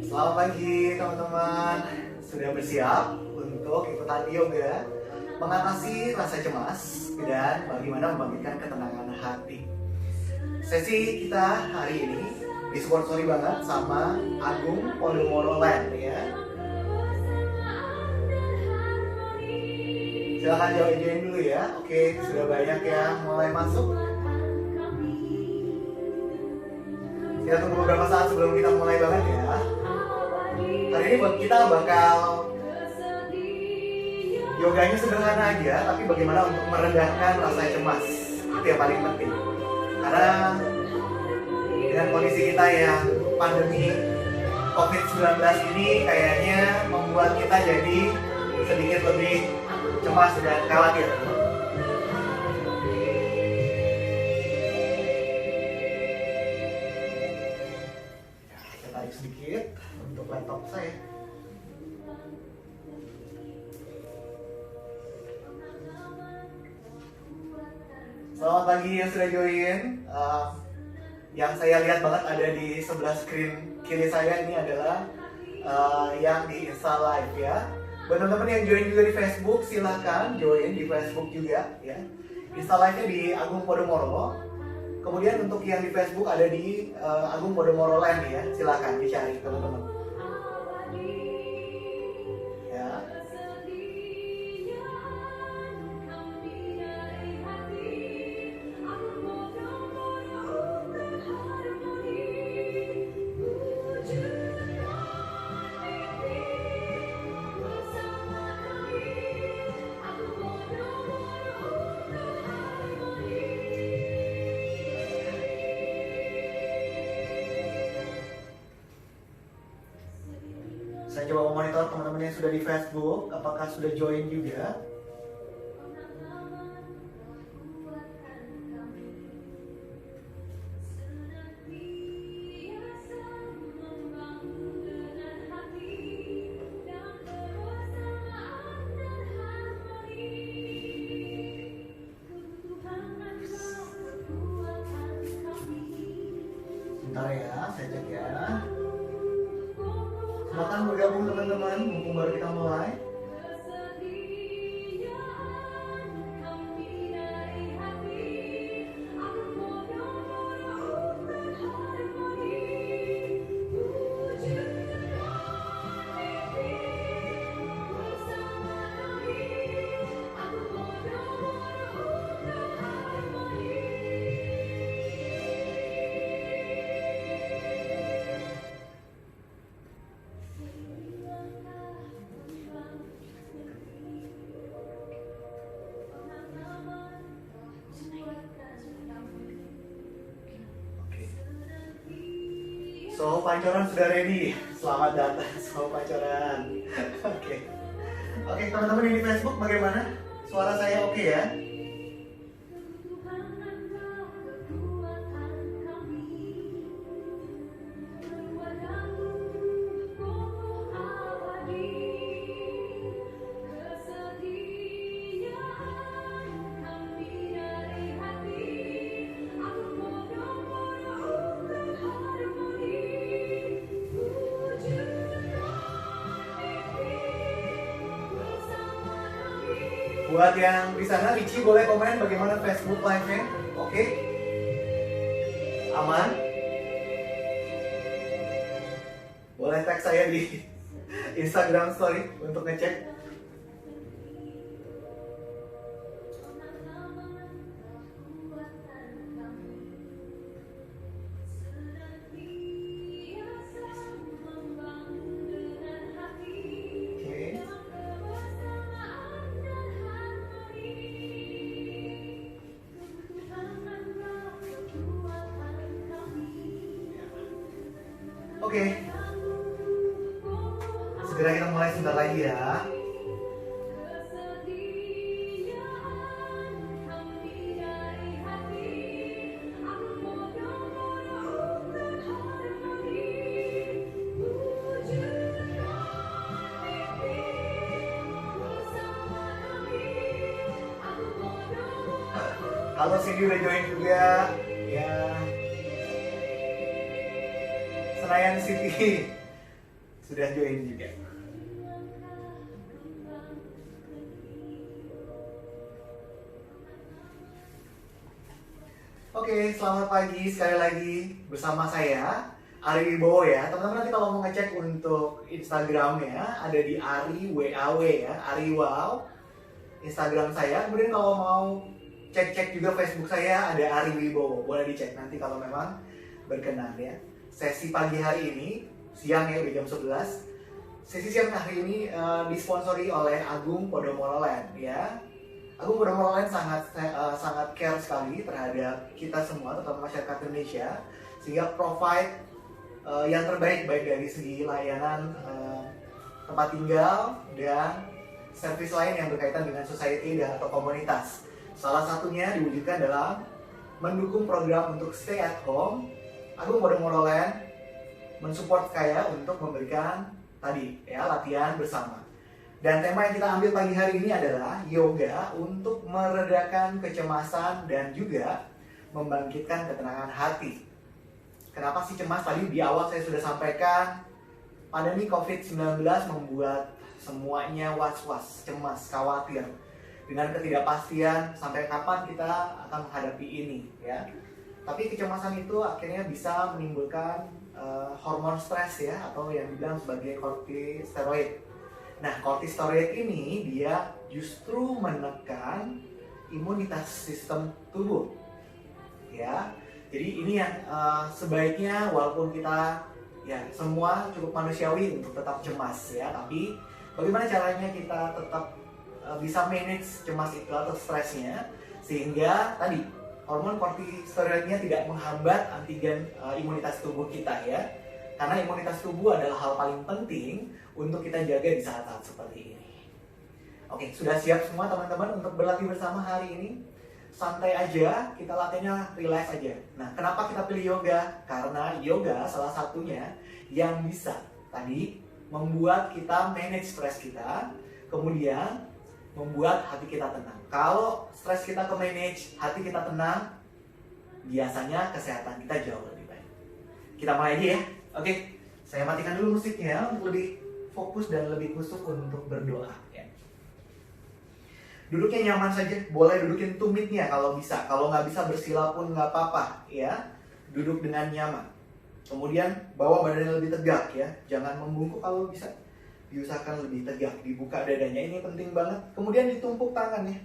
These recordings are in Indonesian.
Selamat pagi teman-teman, sudah bersiap untuk ikutan yoga mengatasi rasa cemas dan bagaimana membangkitkan ketenangan hati. Sesi kita hari ini disupport sorry banget sama Agung Podomoro Land ya. Silahkan join dulu ya. Oke, sudah banyak yang mulai masuk. Kita tunggu beberapa saat sebelum kita mulai banget ya. Hari ini kita bakal yoganya sederhana aja, tapi bagaimana untuk meredakan rasa cemas, itu yang paling penting. Karena dengan kondisi kita yang pandemi COVID-19 ini kayaknya membuat kita jadi sedikit lebih cemas dan khawatir. Saya tarik sedikit untuk laptop saya. Selamat pagi yang sudah join. Yang saya lihat banget ada di sebelah screen kiri saya ini adalah yang di Insta Live ya. Buat teman-teman yang join juga di Facebook, silahkan join di Facebook juga ya. Insta Live-nya di Agung Podomoro. Kemudian untuk yang di Facebook ada di Agung Podomoro Land ya. Silahkan dicari teman-teman. Ya. Saya coba memonitor teman-teman yang sudah di Facebook, apakah sudah join juga? Bentar ya, saya cek ya. Silakan bergabung teman-teman, mumpung baru kita mulai. So, Pancoran sudah ready. Selamat datang, So Pancoran. Oke, teman-teman yang di Facebook bagaimana? Suara saya oke ya? Buat yang di sana, Ricci boleh komen bagaimana Facebook Live-nya? Oke? Aman? Boleh tag saya di Instagram Story untuk ngecek. Oke, segera kita mulai sebentar lagi ya. Halo Cindy udah join juga ya. Senayan City sudah join juga. Oke, selamat pagi sekali lagi bersama saya Ari Wibowo ya. Teman-teman nanti kalau mau ngecek untuk Instagramnya ada di Ari WAW ya, Ari Wow Instagram saya. Kemudian kalau mau cek juga Facebook saya ada Ari Wibowo, boleh dicek nanti kalau memang berkenan ya. Sesi pagi hari ini, siang ya, udah jam 11. Sesi siang hari ini disponsori oleh Agung Podomoro Land ya. Agung Podomoro Land sangat care sekali terhadap kita semua, terutama masyarakat Indonesia, sehingga provide yang terbaik baik dari segi layanan tempat tinggal dan servis lain yang berkaitan dengan society dan atau komunitas. Salah satunya diwujudkan dalam mendukung program untuk stay at home. Agung Podomoro Land mensupport saya untuk memberikan tadi ya latihan bersama. Dan tema yang kita ambil pagi hari ini adalah yoga untuk meredakan kecemasan dan juga membangkitkan ketenangan hati. Kenapa sih cemas? Tadi di awal saya sudah sampaikan, pandemi COVID-19 membuat semuanya was-was, cemas, khawatir. Dengan ketidakpastian sampai kapan kita akan menghadapi ini ya. Tapi kecemasan itu akhirnya bisa menimbulkan hormon stres ya, atau yang dibilang sebagai kortisosteroid. Nah, kortisosteroid ini dia justru menekan imunitas sistem tubuh ya. Jadi ini yang sebaiknya walaupun kita ya semua cukup manusiawi untuk tetap cemas ya, tapi bagaimana caranya kita tetap bisa manage cemas itu atau stresnya sehingga tadi hormon kortisosteroidnya tidak menghambat antigen imunitas tubuh kita ya, karena imunitas tubuh adalah hal paling penting untuk kita jaga di saat-saat seperti ini. Oke, sudah siap semua teman-teman untuk berlatih bersama hari ini? Santai aja, kita latihannya relax aja. Nah, kenapa kita pilih yoga? Karena yoga salah satunya yang bisa tadi membuat kita manage stres kita, kemudian membuat hati kita tenang. Kalau stres kita ke manage, hati kita tenang, biasanya kesehatan kita jauh lebih baik. Kita mulai aja ya. Oke, saya matikan dulu musiknya untuk lebih fokus dan lebih khusyuk untuk berdoa ya. Duduknya nyaman saja, boleh dudukin tumitnya kalau bisa. Kalau nggak bisa bersila pun nggak apa-apa ya. Duduk dengan nyaman. Kemudian bawa badannya lebih tegak ya. Jangan membungkuk kalau bisa. Diusahakan lebih tegak, dibuka dadanya, ini penting banget. Kemudian ditumpuk tangannya.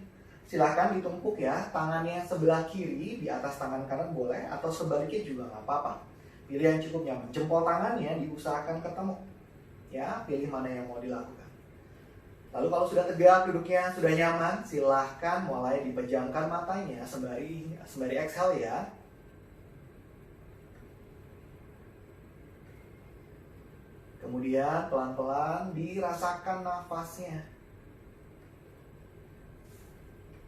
Silahkan ditumpuk ya, tangannya sebelah kiri di atas tangan kanan boleh, atau sebaliknya juga nggak apa-apa. Pilih yang cukup nyaman. Jempol tangannya diusahakan ketemu. Ya, pilih mana yang mau dilakukan. Lalu kalau sudah tegak, duduknya sudah nyaman, silahkan mulai dipejamkan matanya sembari exhale ya. Kemudian pelan-pelan dirasakan nafasnya.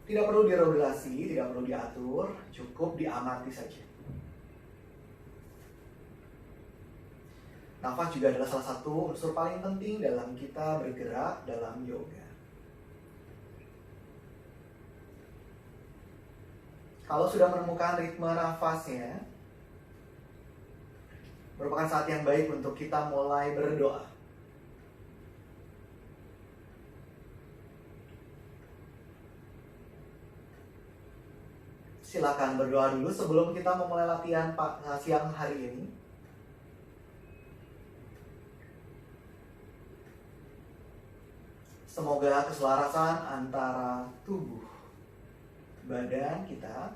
Tidak perlu diregulasi, tidak perlu diatur, cukup diamati saja. Nafas juga adalah salah satu unsur paling penting dalam kita bergerak dalam yoga. Kalau sudah menemukan ritme nafasnya, merupakan saat yang baik untuk kita mulai berdoa. Silakan berdoa dulu sebelum kita memulai latihan siang hari ini. Semoga keselarasan antara tubuh, badan kita,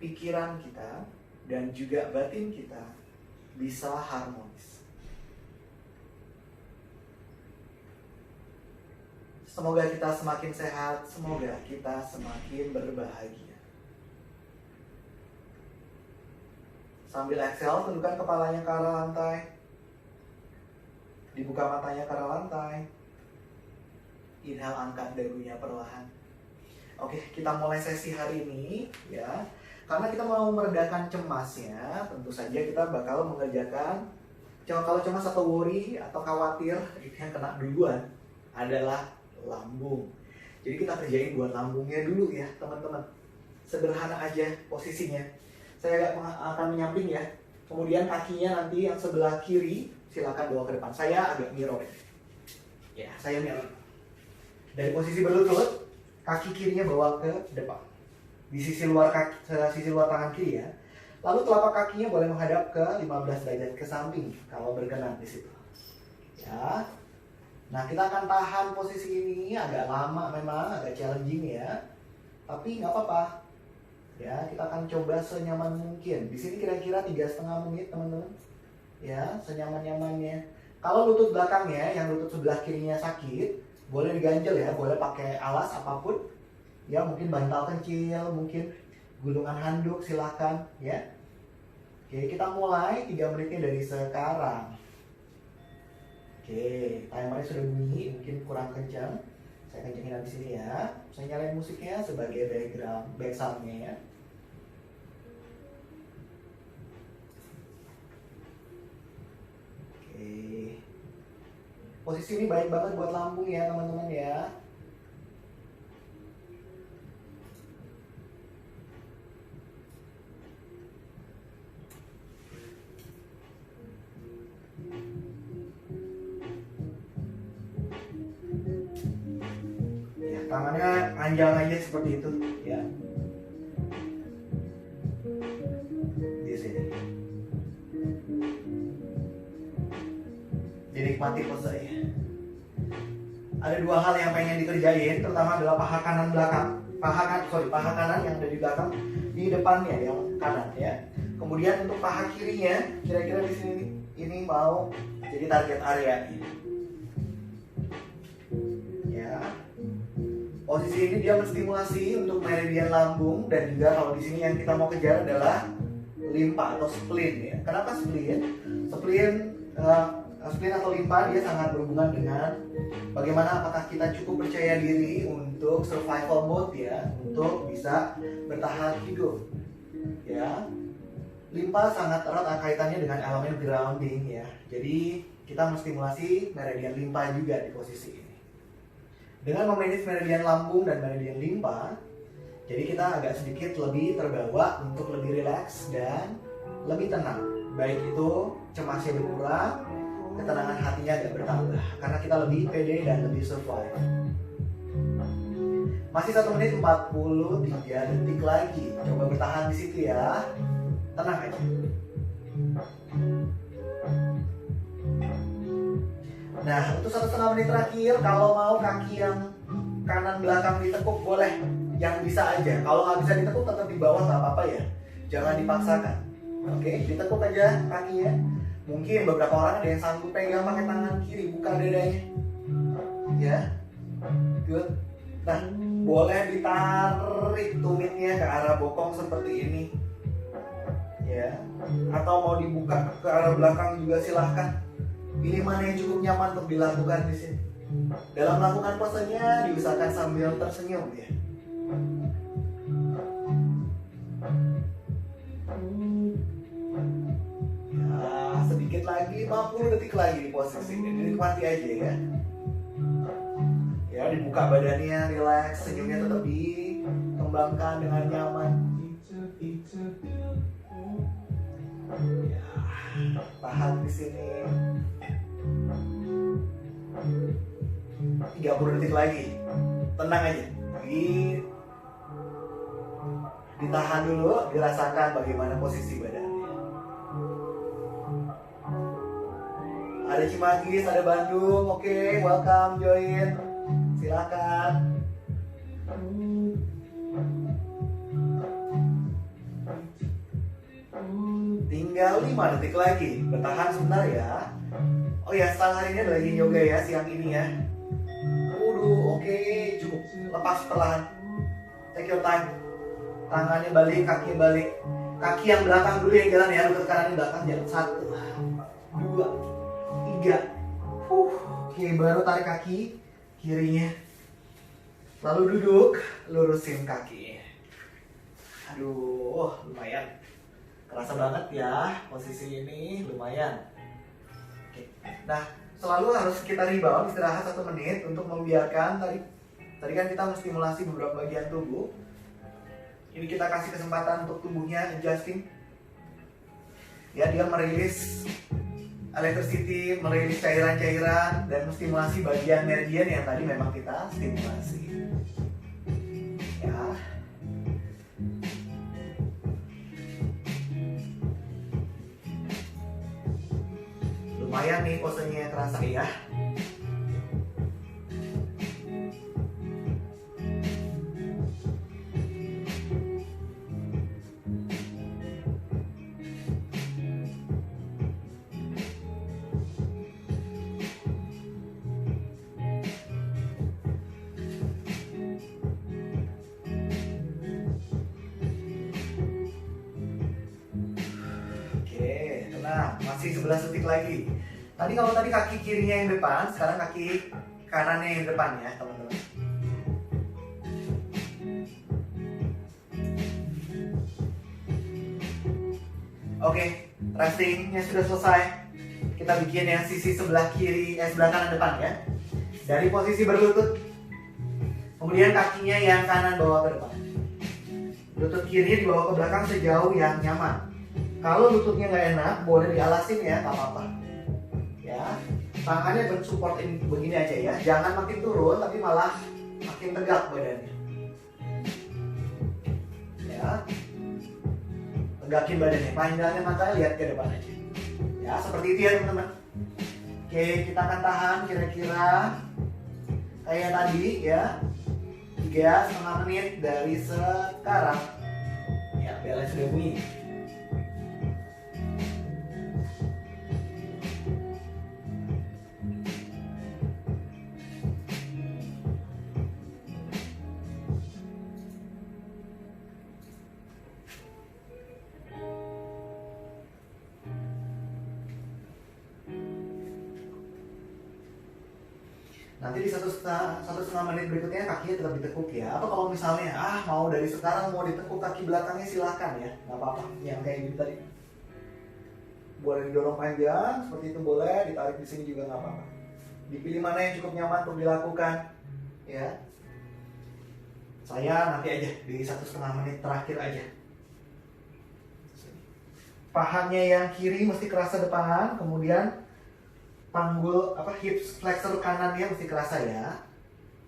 pikiran kita, dan juga batin kita bisa harmonis. Semoga kita semakin sehat, semoga kita semakin berbahagia. Sambil exhale, tundukkan kepalanya ke arah lantai. Dibuka matanya ke arah lantai. Inhale, angkat dagunya perlahan. Oke, kita mulai sesi hari ini ya. Karena kita mau meredakan cemasnya, tentu saja kita bakal mengerjakan kalau cemas atau worry atau khawatir, itu yang kena duluan adalah lambung. Jadi kita kerjain buat lambungnya dulu ya teman-teman. Sederhana aja posisinya. Saya akan menyamping ya. Kemudian kakinya nanti yang sebelah kiri silakan bawa ke depan. Saya agak mirror ya. Saya mirror. Dari posisi berlutut, kaki kirinya bawa ke depan. Di sisi luar tangan kiri ya. Lalu telapak kakinya boleh menghadap ke 15 derajat ke samping kalau berkenan di situ. Ya. Nah, kita akan tahan posisi ini agak lama memang, agak challenging ya. Tapi nggak apa-apa. Ya, kita akan coba senyaman mungkin. Di sini kira-kira 3,5 menit, teman-teman. Ya, senyaman-nyamannya. Kalau lutut belakangnya, yang lutut sebelah kirinya sakit, boleh diganjel ya, boleh pakai alas apapun. Ya, mungkin bantal kecil, mungkin gulungan handuk, silakan ya. Oke, kita mulai 3 menitnya dari sekarang. Oke, timernya sudah bunyi, mungkin kurang kencang. Saya kencengin di sini ya. Saya nyalain musiknya sebagai back sound-nya ya. Oke. Posisi ini baik banget buat lambung ya, teman-teman ya. Tangannya panjang aja seperti itu ya. Di sini. Dinikmati posenya. Ada 2 hal yang pengen dikerjain, terutama adalah paha kanan belakang. Paha kanan yang ada di belakang, di depannya yang kanan ya. Kemudian untuk paha kirinya, kira-kira di sini ini mau jadi target area ini. Posisi ini dia menstimulasi untuk meridian lambung, dan juga kalau di sini yang kita mau kejar adalah limpa atau spleen ya. Kenapa spleen? Spleen atau limpa dia sangat berhubungan dengan bagaimana apakah kita cukup percaya diri untuk survival mode ya, untuk bisa bertahan hidup ya. Limpa sangat erat kaitannya dengan elemen grounding ya. Jadi kita menstimulasi meridian limpa juga di posisi ini. Dengan memanage meridian lambung dan meridian limpa, jadi kita agak sedikit lebih terbawa untuk lebih rileks dan lebih tenang. Baik itu cemasnya berkurang, ketenangan hatinya agak bertambah, karena kita lebih pede dan lebih survive. Masih 1 menit 43 detik lagi. Coba bertahan di situ ya. Tenang aja. Nah, untuk 1,5 menit terakhir, kalau mau kaki yang kanan belakang ditekuk boleh, yang bisa aja. Kalau nggak bisa ditekuk tetap di bawah nggak apa-apa ya, jangan dipaksakan. Oke, ditekuk aja kakinya. Mungkin beberapa orang ada yang sanggup pegang pakai tangan kiri, buka dadanya. Ya, good. Nah, boleh ditarik tumitnya ke arah bokong seperti ini. Ya, atau mau dibuka ke arah belakang juga silahkan. Pilih mana yang cukup nyaman untuk dilakukan di sini. Dalam melakukan posenya diusahakan sambil tersenyum ya. Ya, sedikit lagi, 50 detik lagi di posisi ini. Dinikmati aja ya. Ya, dibuka badannya, relax, senyumnya tetap dikembangkan dengan nyaman. Ya, tahan di sini. 30 detik lagi. Tenang aja. Ditahan dulu, dirasakan bagaimana posisi badannya. Ada Cimanggis, ada Bandung. Oke, welcome join. Silakan. Tinggal 5 detik lagi. Bertahan sebentar ya. Oh ya, setelah hari ini ada lagi yoga ya, siang ini ya. Oke, cukup. Lepas perlahan. Take your time. Tangannya balik, kaki balik. Kaki yang belakang dulu yang jalan ya, lutut kanan yang belakang jalan. 1, 2, 3, Oke, baru tarik kaki kirinya. Lalu duduk, lurusin kaki. Aduh, lumayan. Kerasa banget ya posisi ini, lumayan. Oke. Nah, selalu harus kita rebound, istirahat 1 menit untuk membiarkan tadi kan kita menstimulasi beberapa bagian tubuh. Ini kita kasih kesempatan untuk tubuhnya adjusting. Ya, dia merilis electricity, merilis cairan-cairan dan menstimulasi bagian meridian yang tadi memang kita stimulasi. Ya. Lumayan nih posenya terasa ya. Masih 11 detik lagi. Kalau tadi kaki kirinya yang depan, sekarang kaki kanannya yang depan ya teman-teman. Oke, restingnya sudah selesai. Kita bikin yang sisi sebelah kanan depan ya. Dari posisi berlutut, kemudian kakinya yang kanan bawa ke depan. Lutut kiri dibawa ke belakang sejauh yang nyaman. Kalau lututnya nggak enak, boleh dialasin ya, nggak apa-apa. Ya, tangannya bersupport begini aja ya. Jangan makin turun, tapi malah makin tegak badannya. Ya, tegakin badannya, panjangnya matanya lihat ke depan aja. Ya, seperti itu ya teman-teman. Oke, kita akan tahan kira-kira kayak tadi ya, 3,5 menit dari sekarang. Ya, balance sudah bunyi. Nanti di 1,5 menit berikutnya kakinya tetap ditekuk ya. Atau kalau misalnya mau dari sekarang mau ditekuk kaki belakangnya silahkan ya, nggak apa-apa. Yang kayak gitu tadi boleh didorong panjang seperti itu, boleh ditarik di sini juga nggak apa-apa. Dipilih mana yang cukup nyaman untuk dilakukan ya. Saya nanti aja di 1,5 menit terakhir aja. Pahanya yang kiri mesti kerasa depan, kemudian panggul hips flexor kanannya mesti kerasa ya,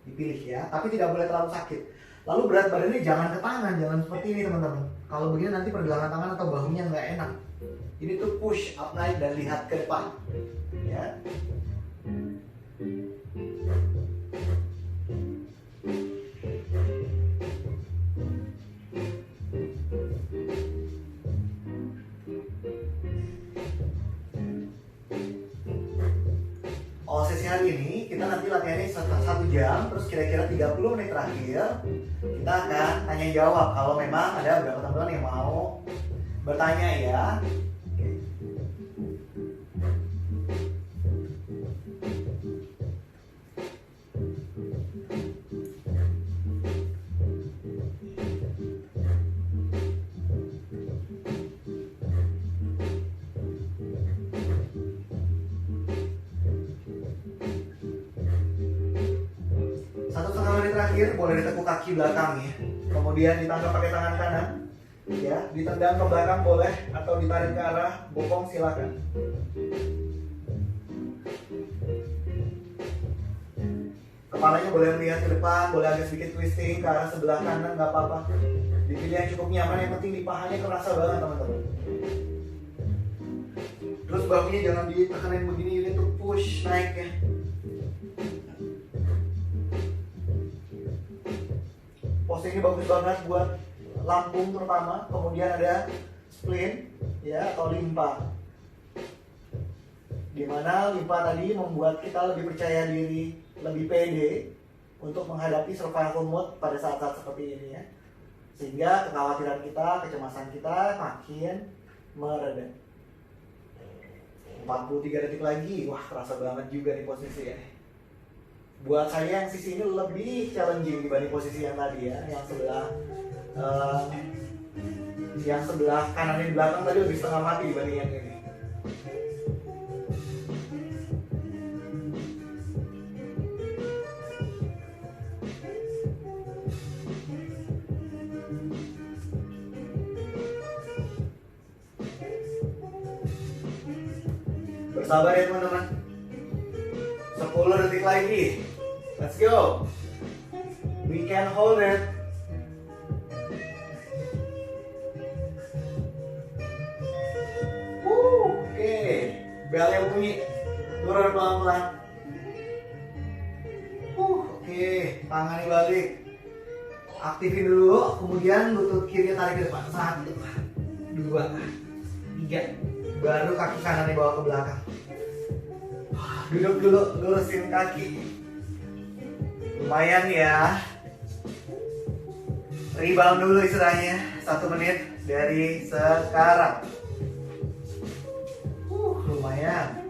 dipilih ya, tapi tidak boleh terlalu sakit. Lalu berat badannya jangan ke tangan, jangan seperti ini teman-teman. Kalau begini nanti pergelangan tangan atau bahunya nggak enak. Ini tuh push up naik dan lihat ke depan ya. Sesi hari ini kita nanti latihannya 1 jam, terus kira-kira 30 menit terakhir kita akan tanya jawab kalau memang ada beberapa teman-teman yang mau bertanya ya. Terakhir boleh ditekuk kaki belakang ya, kemudian ditangkap pakai tangan kanan ya, ditendang ke belakang boleh atau ditarik ke arah bokong silakan. Kepalanya boleh melihat ke depan, boleh agak sedikit twisting ke arah sebelah kanan, nggak apa-apa. Dipilih yang cukup nyaman, yang penting di pahanya kerasa banget teman-teman. Terus bahunya jangan ditekanin begini, ini tuh push naik ya. Pose ini bagus banget buat lambung terutama, kemudian ada spleen ya atau limpa. Dimana limpa tadi membuat kita lebih percaya diri, lebih pede untuk menghadapi survival mode pada saat-saat seperti ini ya. Sehingga kekhawatiran kita, kecemasan kita makin mereda. 43 detik lagi. Wah, kerasa banget juga nih posisinya. Buat saya yang sisi ini lebih challenging dibanding posisi yang tadi ya. Yang sebelah kanan di belakang tadi lebih setengah mati dibanding yang ini. Bersabar ya teman-teman. 10 detik lagi. Let's go. We can hold it. Oke. Belnya bunyi. Turun pelan-pelan. Oke. Tangannya balik. Aktifin dulu. Kemudian lutut kiri tarik ke depan. 1, 2, 3. Baru kaki kanan dibawa ke belakang. Duduk dulu, lurusin kaki. Lumayan ya. Rebound dulu istilahnya. 1 menit dari sekarang. Lumayan.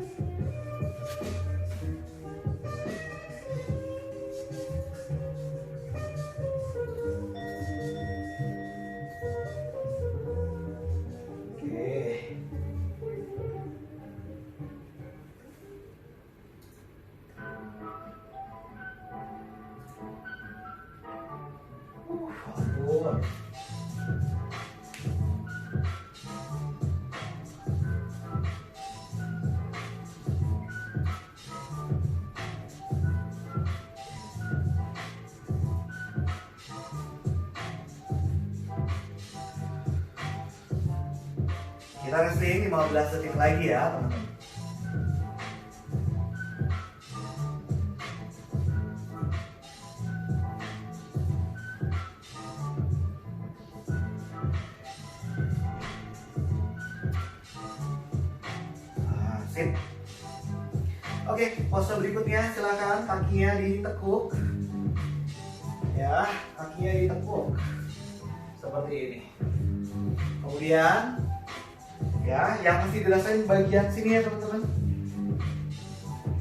Ampun. Kita resting 15 detik lagi ya teman-teman. Sip. Oke, pose berikutnya silakan kakinya ditekuk. Ya, kakinya ditekuk. Seperti ini. Kemudian ya, yang mesti dirasain bagian sini ya teman-teman.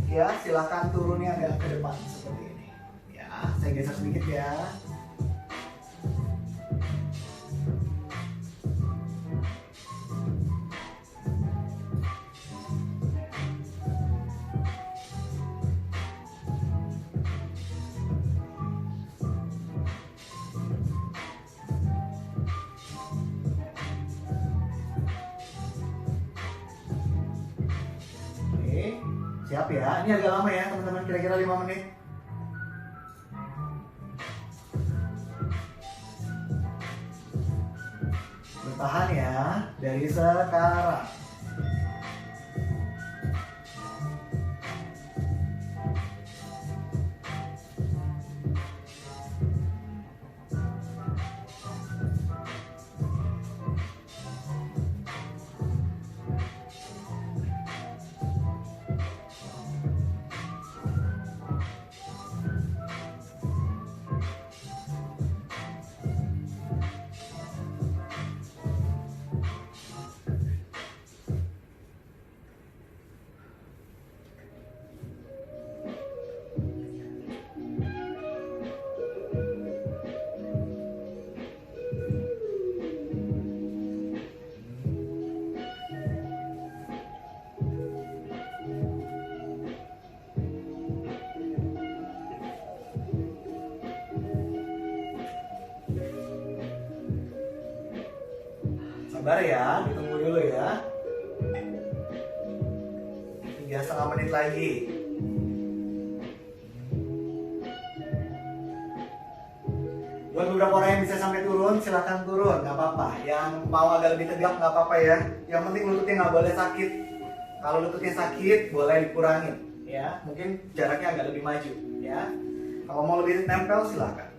Ya, silakan turunnya agak ke depan seperti ini. Ya, saya geser sedikit ya. Siap ya, ini agak lama ya teman-teman, kira-kira 5 menit. Bertahan ya, dari sekarang. Sabar ya, ditunggu dulu ya. 3,5 menit lagi. Buat beberapa orang yang bisa sampai turun, silahkan turun, nggak apa-apa. Yang mau agak lebih tegak nggak apa-apa ya. Yang penting lututnya nggak boleh sakit. Kalau lututnya sakit, boleh dikurangin. Ya, mungkin jaraknya agak lebih maju. Ya, kalau mau lebih nempel silahkan.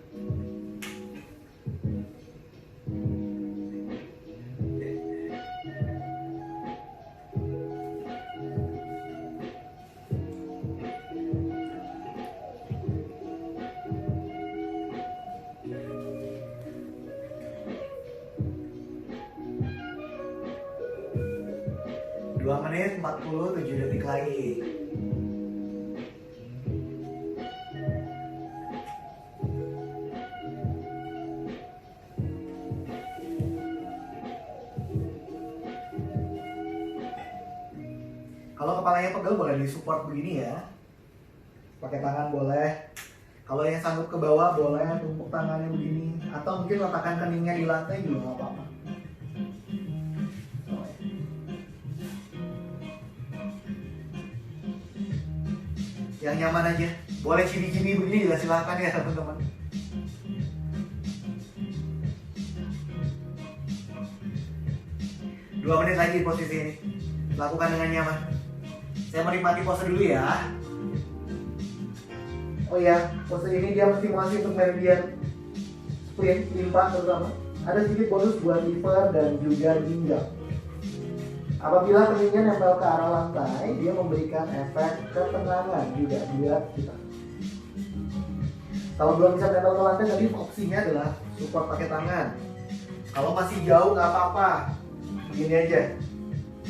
2 menit 47 detik lagi. Kalau kepalanya pegel boleh disupport begini ya. Pakai tangan boleh. Kalau yang sanggup ke bawah boleh tumpuk tangannya begini. Atau mungkin letakkan keningnya di lantai juga nggak apa-apa. Yang nyaman aja. Boleh cibi-cibi begini juga silahkan ya teman-teman. Dua menit lagi posisi ini. Lakukan dengan nyaman. Saya menikmati pose dulu ya. Oh ya, pose ini dia stimulasi untuk meridian spleen, limpa terutama. Ada sedikit bonus buat liver dan juga ginjal. Apabila keningnya nempel ke arah lantai, dia memberikan efek ketenangan juga buat kita. Kalau belum bisa nempel ke lantai, tadi opsinya adalah support pakai tangan. Kalau masih jauh nggak apa-apa, begini aja.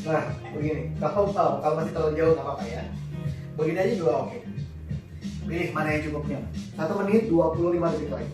Nah, begini. Kalau masih terlalu jauh nggak apa-apa ya. Begini aja juga oke. Pilih mana yang cukup nyaman. 1 menit 25 detik lagi.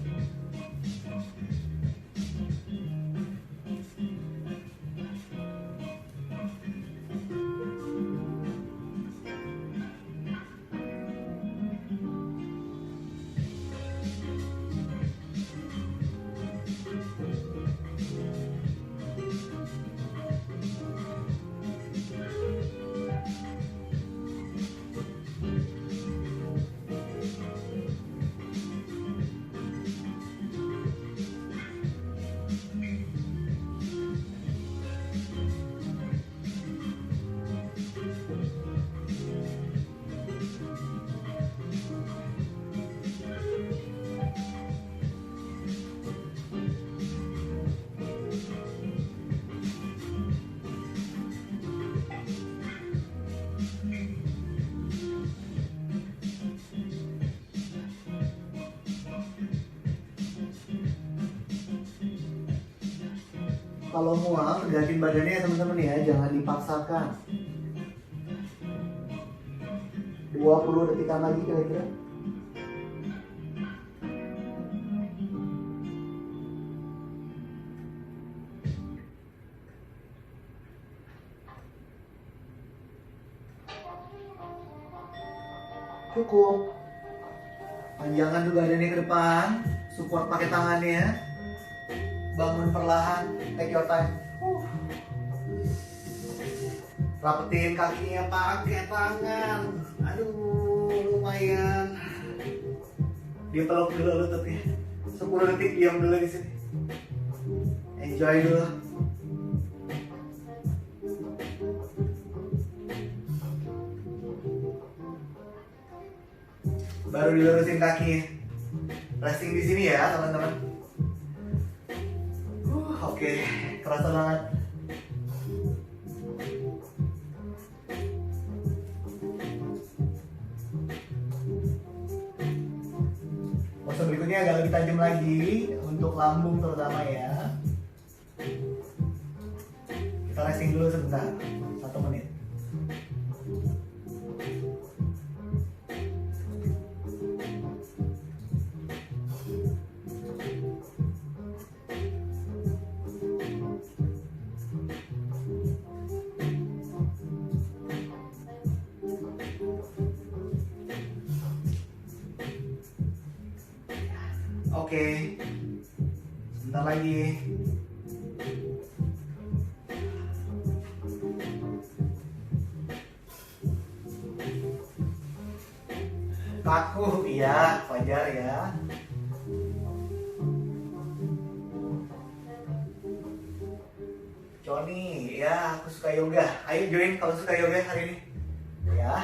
Kalau mual, tegakin badannya ya teman-teman ya, jangan dipaksakan. 20 detikan lagi kira-kira. Cukup. Panjangkan juga badannya ke depan, support pakai tangannya. Bangun perlahan, take your time. Rapetin kakinya pakai tangan. Aduh, lumayan. Dipeluk dulu lututnya. 10 detik diam dulu di sini. Enjoy dulu. Baru dilurusin kakinya. Resting di sini ya, teman-teman. Oke, kerasa banget. Pose berikutnya agak lebih tajam lagi untuk lambung terutama ya. Kita resting dulu sebentar, 1 menit. Oke, sebentar lagi. Kaku, iya, wajar ya. Joni, ya aku suka yoga. Ayo join kalau suka yoga hari ini. Ya,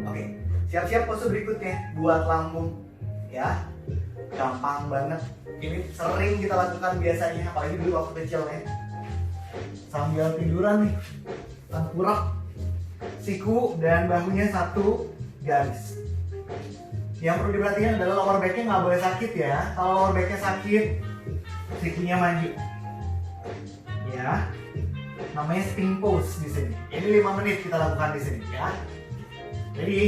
oke. Siap-siap pose berikutnya buat lambung. Ya. Gampang banget. Ini sering kita lakukan biasanya, apalagi dulu waktu kecil ya. Sambil tiduran nih, tengkurap, siku dan bahunya satu garis. Yang perlu diperhatikan adalah lower backnya nggak boleh sakit ya. Kalau lower backnya sakit, sikunya maju. Ya, namanya sphinx pose di sini. Ini 5 menit kita lakukan di sini ya. Jadi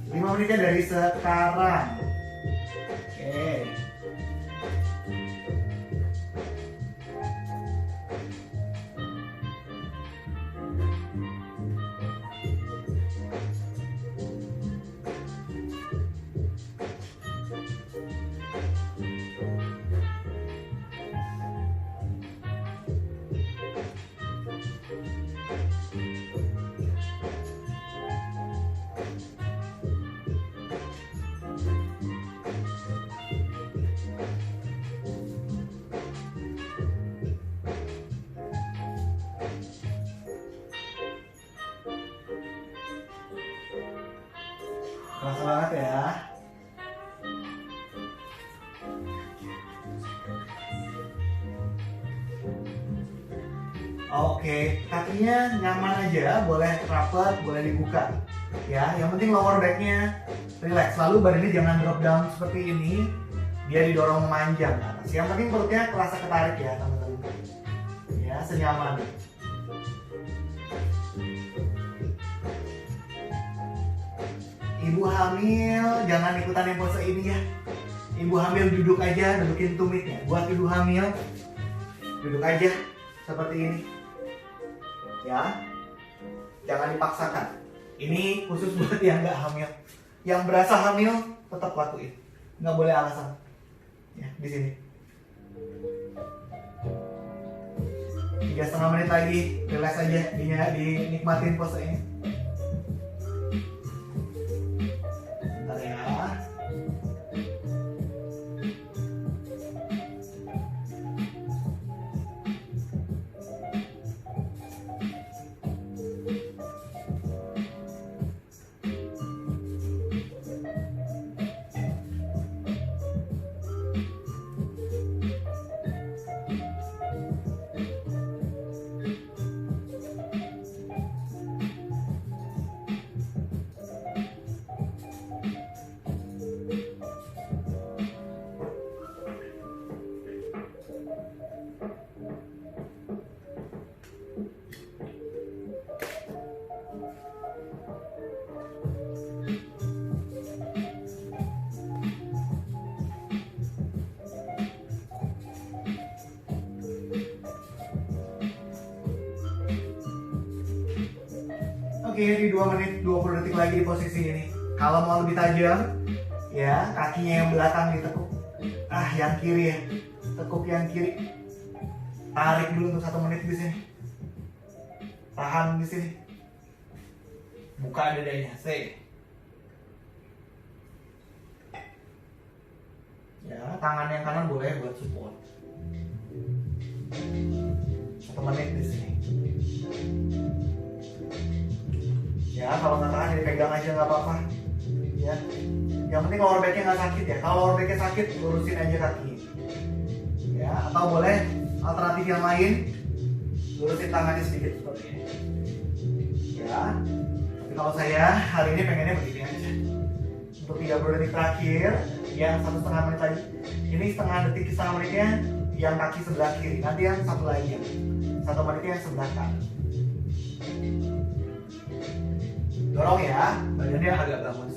5 menitnya dari sekarang. Oke. Kerasa banget ya. Oke, kakinya nyaman aja, boleh rapat, boleh dibuka. Ya, yang penting lower backnya relax. Lalu badannya jangan drop down seperti ini. Dia didorong memanjang ke atas. Yang penting perutnya kerasa ketarik ya, teman-teman. Ya, senyaman. Ibu hamil jangan ikutan yang pose ini ya. Ibu hamil duduk aja, dudukin tumitnya. Buat ibu hamil, duduk aja seperti ini. Ya, jangan dipaksakan. Ini khusus buat yang nggak hamil. Yang berasa hamil tetap lakuin, nggak boleh alasan. Ya, di sini. 3,5 menit lagi, relax aja, dinikmatin posenya. Bentar ya. Oke, di 2 menit 20 detik lagi di posisi ini. Kalau mau lebih tajam, ya kakinya yang belakang ditekuk. Yang kiri ya, tekuk yang kiri. Tarik dulu untuk 1 menit di sini. Tahan di sini. Buka dadanya, say. Ya, tangan yang kanan boleh buat support. 1 menit di sini. Ya, kalau nggak tahan dipegang aja nggak apa-apa. Ya, yang penting lower backnya nggak sakit ya. Kalau lower backnya sakit, lurusin aja kaki. Ya, atau boleh alternatif yang lain, lurusin tangannya sedikit seperti ini. Ya, tapi kalau saya hari ini pengennya begini aja. Untuk 30 detik terakhir, yang 1,5 menit tadi. Ini setengah menitnya yang kaki sebelah kiri. Nanti yang satu lagi, 1 menitnya yang sebelah kanan. Dorong ya, badannya agak bangun.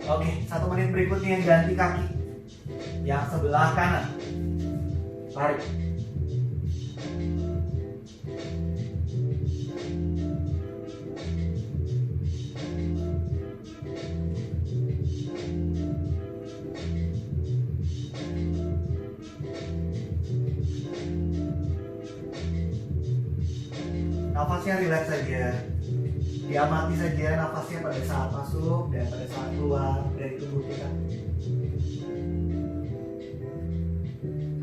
Oke, 1 menit berikutnya ganti kaki. Yang sebelah kanan. Tarik. Nafasnya rileks saja. Diamati saja nafasnya pada saat masuk dan pada saat keluar dari tubuh kita.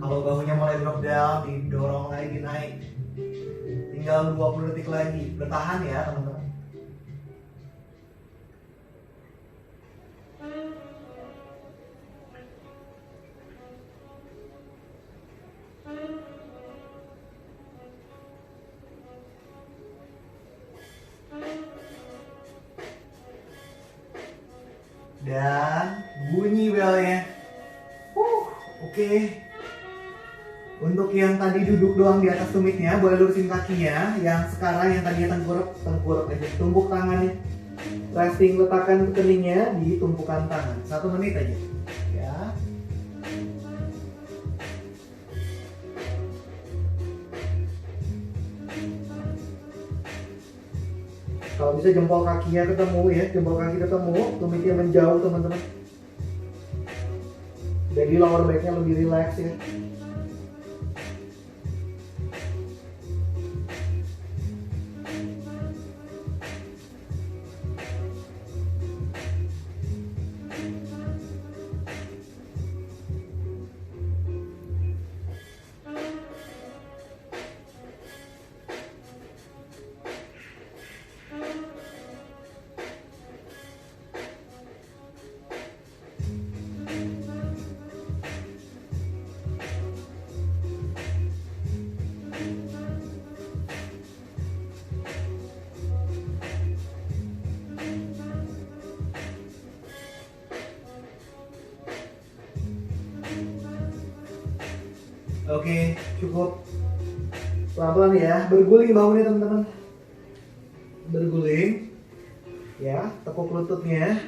Kalau bahunya mulai drop down, didorong lagi naik. Tinggal 20 detik lagi. Bertahan ya teman-teman. dan bunyi belnya. Oke. Untuk yang tadi duduk doang di atas tumitnya, boleh lurusin kakinya. Yang sekarang yang tadinya tengkurap aja. Tumpuk tangannya. Resting, letakkan keningnya di tumpukan tangan. 1 menit aja. Ya. Kalau bisa jempol kakinya ketemu ya, jempol kaki ketemu, tumitnya menjauh teman-teman. Jadi lower backnya lebih relax ya. Oke, cukup. Pelan-pelan ya, berguling bangunnya teman-teman. Berguling. Ya, tekuk lututnya.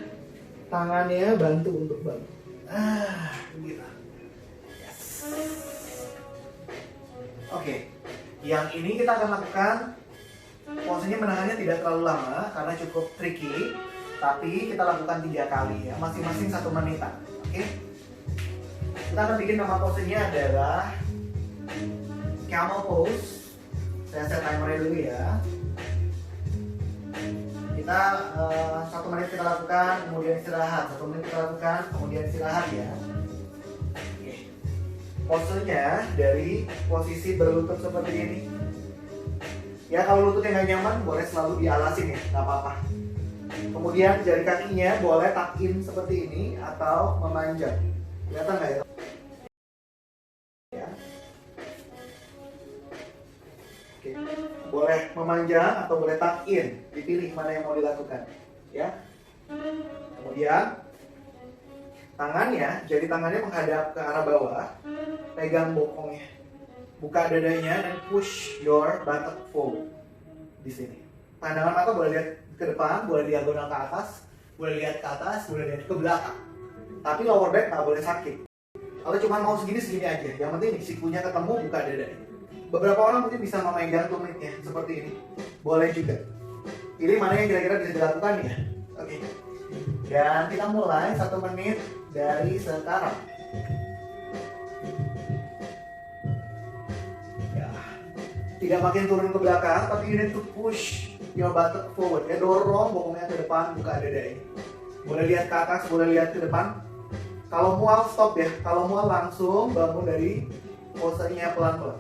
Tangannya bantu untuk bantu. Gitu. Yes. Oke. Yang ini kita akan lakukan posenya menahannya tidak terlalu lama karena cukup tricky. Tapi kita lakukan 3 kali ya, masing-masing 1 menitan. Oke. Kita akan bikin nama posenya adalah camel pose. Saya set timernya dulu ya. Kita 1 menit kita lakukan, kemudian istirahat. 1 menit kita lakukan, kemudian istirahat ya. Oke. Posenya dari posisi berlutut seperti ini. Ya kalau lututnya nggak nyaman, boleh selalu dialasin ya, nggak apa-apa. Kemudian jari kakinya boleh tuck in seperti ini atau memanjang. Kelihatan nggak ya? Oke. Boleh memanjang atau boleh tuck in, dipilih mana yang mau dilakukan ya. Kemudian tangannya, jari tangannya menghadap ke arah bawah, pegang bokongnya, buka dadanya dan push your buttock forward di sini. Pandangan mata boleh lihat ke depan, boleh diagonal ke atas, boleh lihat ke atas, boleh lihat ke belakang. Tapi lower back nggak boleh sakit. Kalau cuma mau segini aja, yang penting sikunya ketemu, buka dadanya. Beberapa orang mungkin bisa memegang tumitnya seperti ini. Boleh juga. Pilih mana yang kira-kira bisa dilakukan ya. Oke. Dan kita mulai 1 menit dari sekarang. Ya. Tidak makin turun ke belakang, tapi you need to push your buttock forward. Ya, dorong bokongnya ke depan, buka dadanya. Boleh lihat ke atas, boleh lihat ke depan. Kalau mual stop ya. Kalau mual langsung bangun dari posenya pelan-pelan.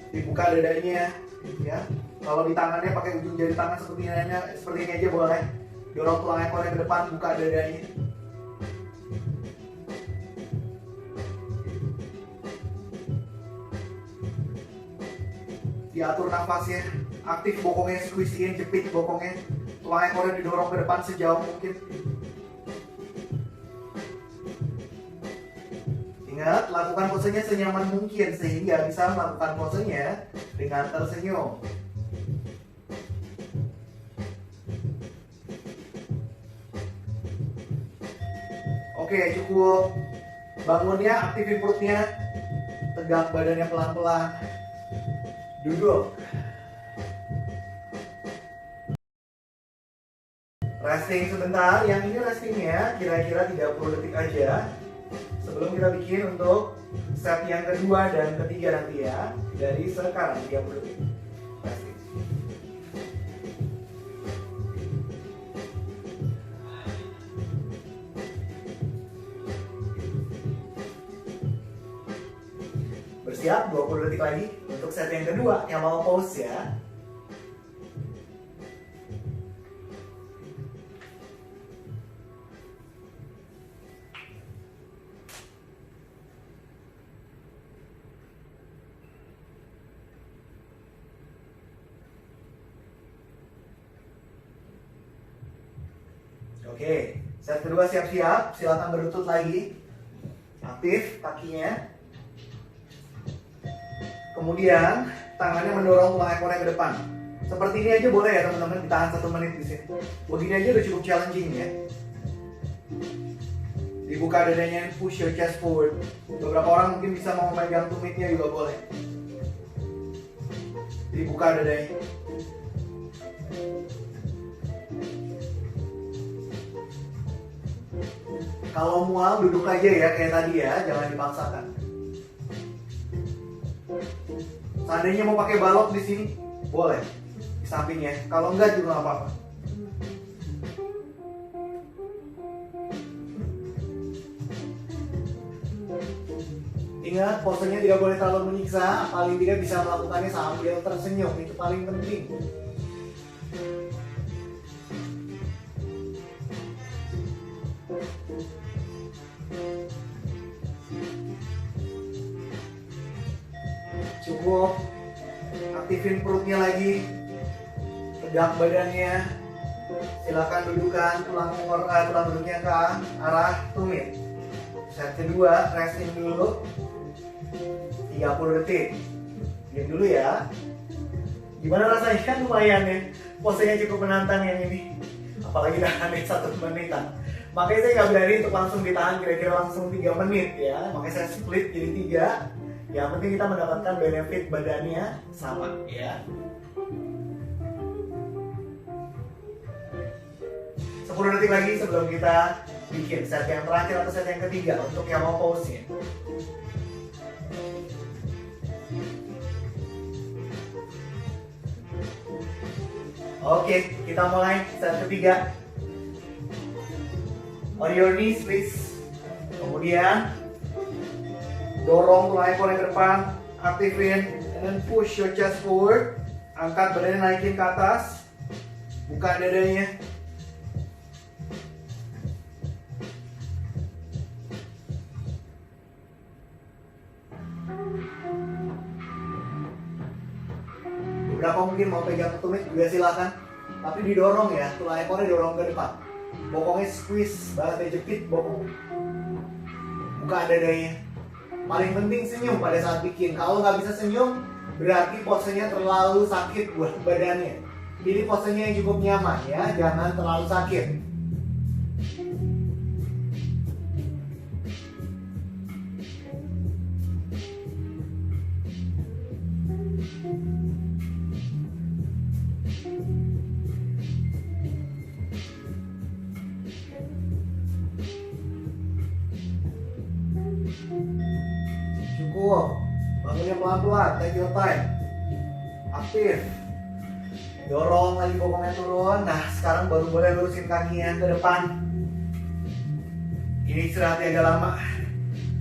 Dibuka dadanya ya. Kalau di tangannya pakai ujung jari tangan seperti ini aja boleh. Dorong tulang ekornya ke depan, buka dadanya. Diatur nafasnya, aktif bokongnya, squeeze-in, jepit bokongnya. Tulang ekornya didorong ke depan sejauh mungkin. Ingat, lakukan posenya senyaman mungkin sehingga bisa melakukan posenya dengan tersenyum. Oke, cukup. Bangunnya, aktifin perutnya. Tegak badannya pelan-pelan. Duduk. Resting sebentar. Yang ini restingnya kira-kira 30 detik aja. Sebelum kita bikin untuk set yang kedua dan ketiga nanti ya. Dari sekarang 30 detik. Resting. Bersiap 20 detik lagi untuk set yang kedua yang mau pause ya. Oke, set kedua siap-siap. Silakan berlutut lagi. Aktif kakinya. Kemudian tangannya mendorong tulang ekornya ke depan. Seperti ini aja boleh ya teman-teman, ditahan 1 menit di sini. Begini aja udah cukup challenging ya. Dibuka dadanya, push your chest forward. Beberapa orang mungkin bisa mau memegang tumitnya juga boleh. Dibuka dadanya. Kalau mual duduk aja ya kayak tadi ya, jangan dipaksakan. Seandainya mau pakai balok di sini, boleh di sampingnya. Kalau enggak juga nggak apa-apa. Ingat, posenya tidak boleh terlalu menyiksa, paling tidak bisa melakukannya sambil tersenyum, itu paling penting. Cukup, aktifin perutnya lagi, tegak badannya, silakan dudukan tulang duduknya ke arah tumit. Set kedua, resting dulu 30 detik. Diam dulu ya. Gimana rasanya? Kan lumayan ya. Posenya cukup menantang yang ini. Apalagi tahannya 1 menitan. Makanya saya nggak berani untuk langsung ditahan kira-kira langsung 3 menit ya. Makanya saya split jadi 3. Yang penting kita mendapatkan benefit badannya sama ya. 10 detik lagi sebelum kita bikin set yang terakhir atau set yang ketiga untuk yang mau pause-nya. Oke, kita mulai set ketiga. On your knees please. Kemudian dorong tulang ekornya ke depan, aktifin, and then push your chest forward. Angkat badannya, naikin ke atas, buka dadanya. Beberapa mungkin mau pegang tumit juga silakan, tapi didorong ya, tulang ekornya dorong ke depan. Bokongnya squeeze, banget jepit bokong. Buka dadanya. Paling penting senyum pada saat bikin. Kalau nggak bisa senyum, berarti posenya terlalu sakit buat badannya. Pilih posenya yang cukup nyaman ya, jangan terlalu sakit. Cukup, bangunnya pelan-pelan, take your time. Aktif. Dorong lagi bokongnya turun. Nah, sekarang baru boleh lurusin kakinya ke depan. Ini istirahatnya agak lama,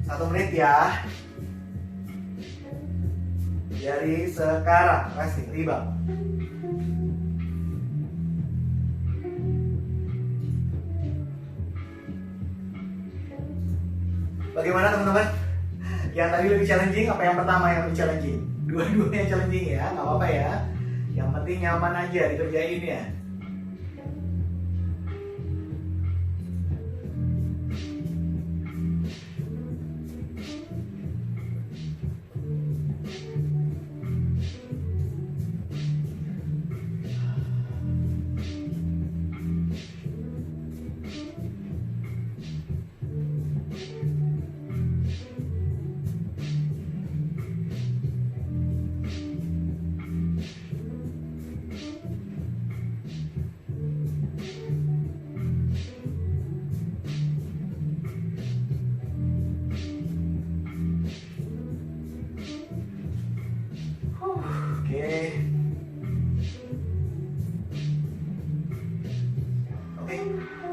1 menit ya. Dari sekarang, resting, rebound. Bagaimana teman-teman? Yang tadi lebih challenging apa yang pertama yang lebih challenging? Dua-duanya challenging ya, nggak apa-apa ya. Yang penting nyaman aja dikerjain ya.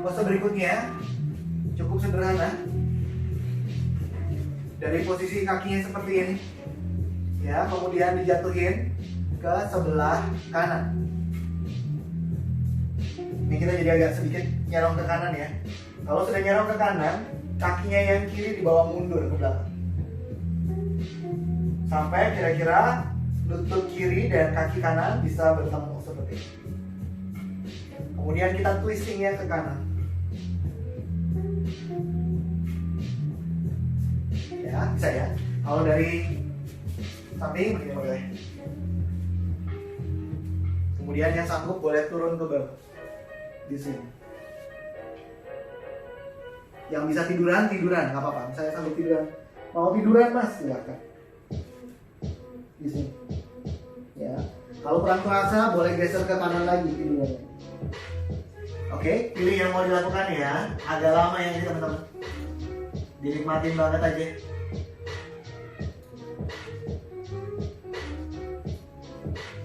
Pose berikutnya cukup sederhana. Dari posisi kakinya seperti ini, ya, kemudian dijatuhin ke sebelah kanan. Ini kita jadi agak sedikit nyerong ke kanan ya. Kalau sudah nyerong ke kanan, kakinya yang kiri dibawa mundur ke belakang. Sampai kira-kira lutut kiri dan kaki kanan bisa bertemu seperti ini. Kemudian kita twistingnya ke kanan. ya, bisa ya. Kalau dari samping begini boleh. Kemudian yang sanggup boleh turun ke bawah di sini. Yang bisa tiduran, nggak apa-apa. Saya sanggup tiduran. Mau tiduran mas, silakan. Di sini. Ya. Kalau kurang terasa, boleh geser ke kanan lagi tidurannya. Oke, pilih yang mau dilakukan ya. Agak lama ya ini teman-teman. Dinikmatin banget aja.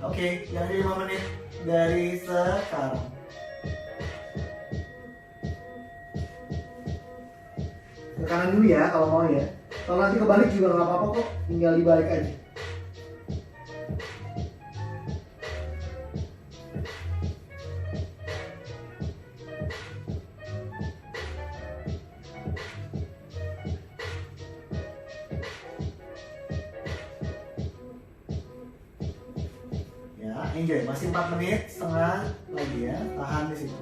Oke, yang di 5 menit dari sekarang. Ke kanan dulu ya kalau mau ya. Kalau nanti kebalik juga nggak apa-apa kok, tinggal dibalik aja. Ya, enjoy. Masih 4 menit setengah lagi ya. Tahan di situ.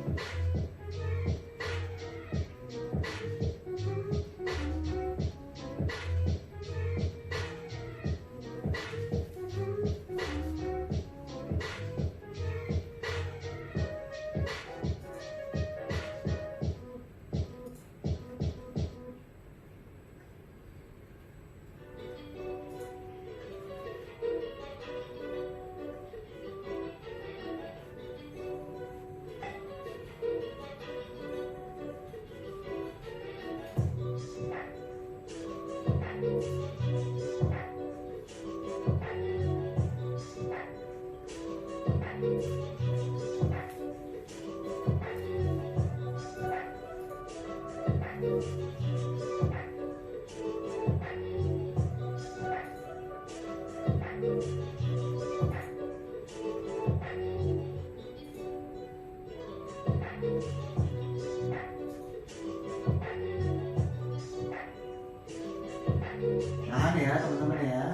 Tahan ya teman-teman ya.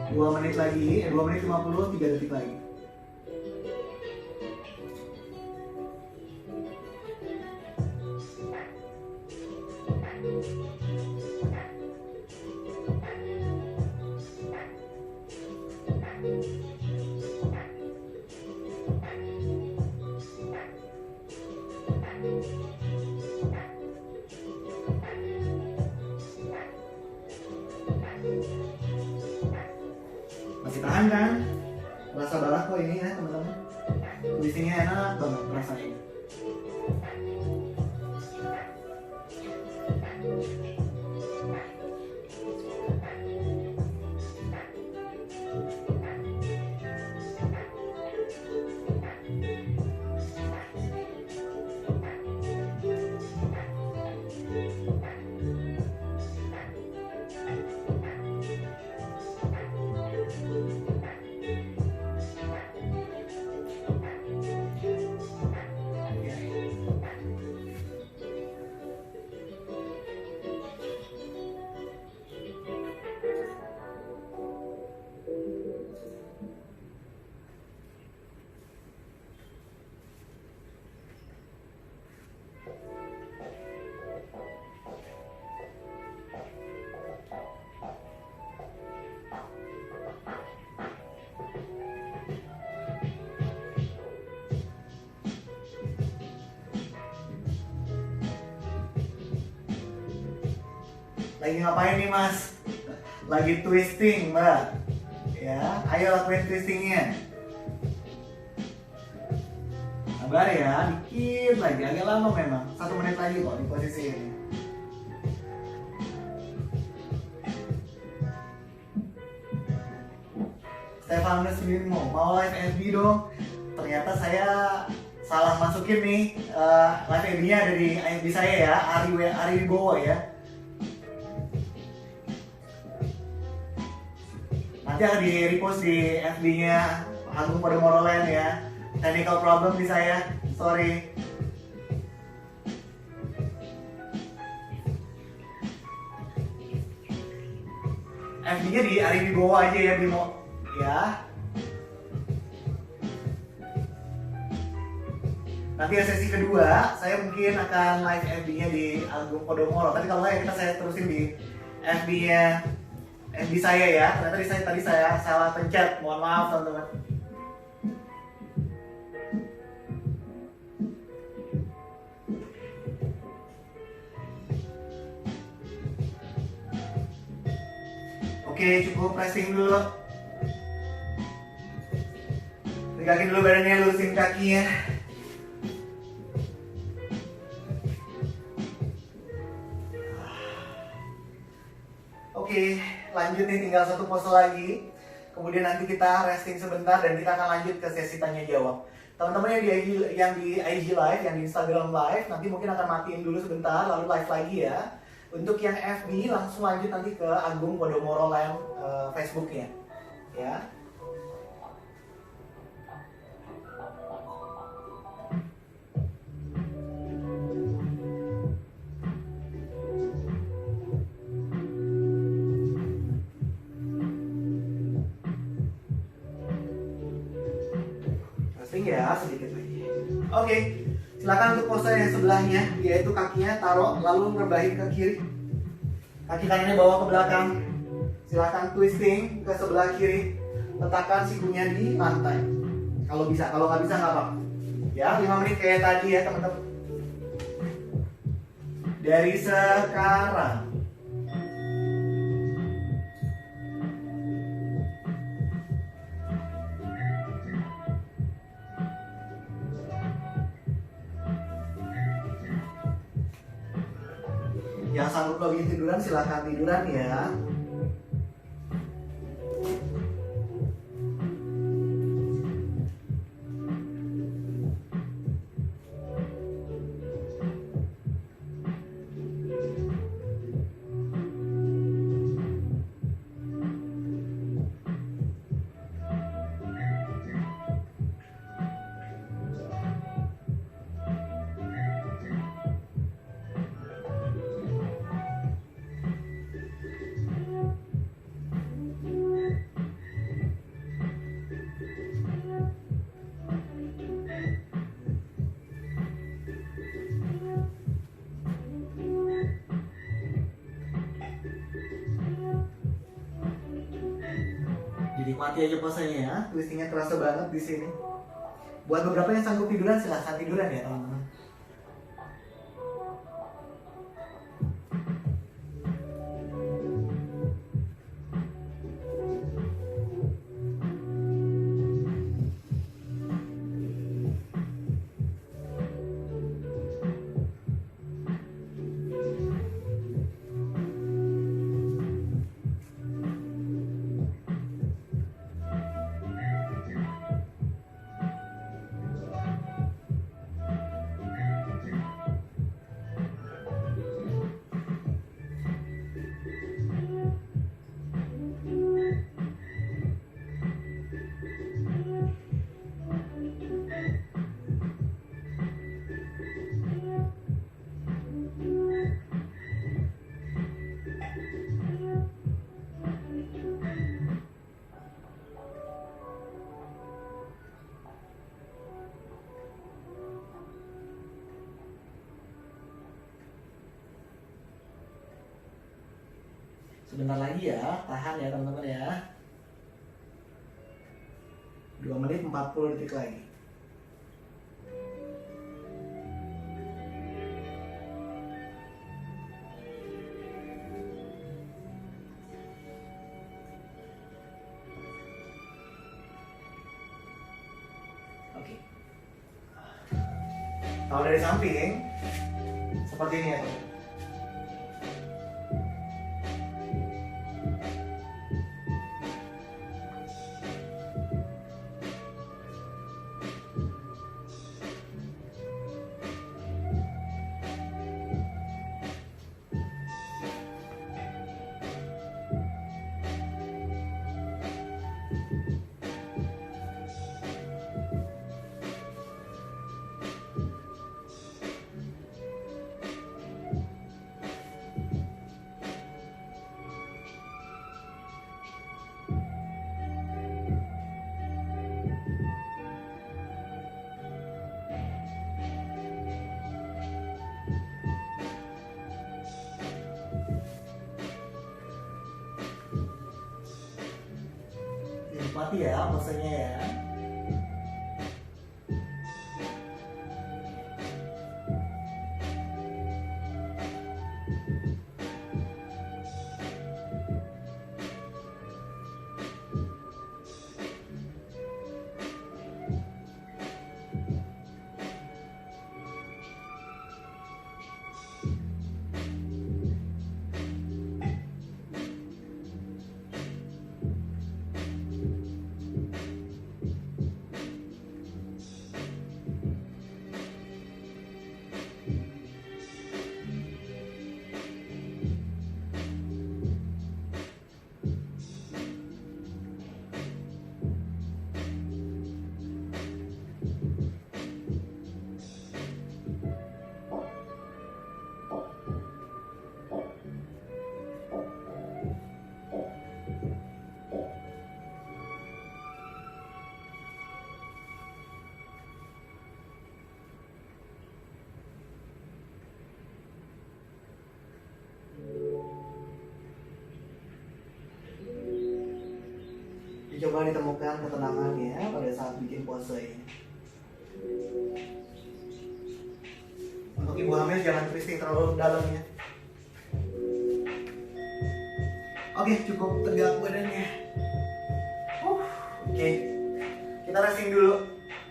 Dua menit lagi, 2 menit 50, 3 detik lagi. Masih tahan kan? Rasa banget kok ini ya teman-teman. Di sini enak banget rasanya. Lagi ngapain nih mas? Lagi twisting mbak. Ya, ayo lakuin twistingnya. Sabar ya, dikit lagi, agak lama memang. 1 menit lagi kok di posisi ini. Stefanus Bimo, mau live FB dong? Ternyata saya salah masukin nih, live FB-nya ada di FB saya ya, Ari Wibowo ya. Nanti akan di repost di FB-nya Agung Podomoro Land ya. technical problem di saya, sorry. FB-nya di Ari di bawah aja ya Bimo, ya. Nanti sesi kedua, saya mungkin akan live FB-nya di Agung Podomoro. Tapi kalau nggak ya saya terusin di FB-nya, FB saya ya. Ternyata tadi saya salah pencet, mohon maaf teman-teman. Oke, cukup resting dulu. Tegangin dulu badannya, lurusin kakinya. Oke, lanjut nih, tinggal satu pose lagi. Kemudian nanti kita resting sebentar dan kita akan lanjut ke sesi tanya jawab. Teman-teman yang di IG Live, yang di Instagram Live, nanti mungkin akan matiin dulu sebentar, lalu live lagi ya. Untuk yang FB langsung lanjut nanti ke Agung Podomoro Land Facebooknya, ya. Ya, sedikit lagi. Oke, silakan untuk pose yang sebelahnya, yaitu kakinya taruh lalu ngerebahin ke kiri. Kaki kanannya bawa ke belakang. Silakan twisting ke sebelah kiri. Letakkan sikunya di lantai. Kalau bisa, kalau nggak bisa nggak apa-apa. Ya, 5 menit kayak tadi ya teman-teman. Dari sekarang. Yang sanggup lagi tiduran silahkan tiduran ya. Dinikmati aja posenya ya, twistingnya terasa banget di sini. Buat beberapa yang sanggup tiduran silahkan tiduran ya teman-teman. Sebentar lagi ya, tahan ya teman-teman ya. 2 menit 40 detik lagi. Oke. Kalau dari samping seperti ini ya teman. dinikmati ya posenya ya. Coba ditemukan ketenangannya pada saat bikin pose ini. Untuk ibu hamil jangan twisting terlalu dalam ya. Oke, cukup tegak badannya. Oke, kita resting dulu,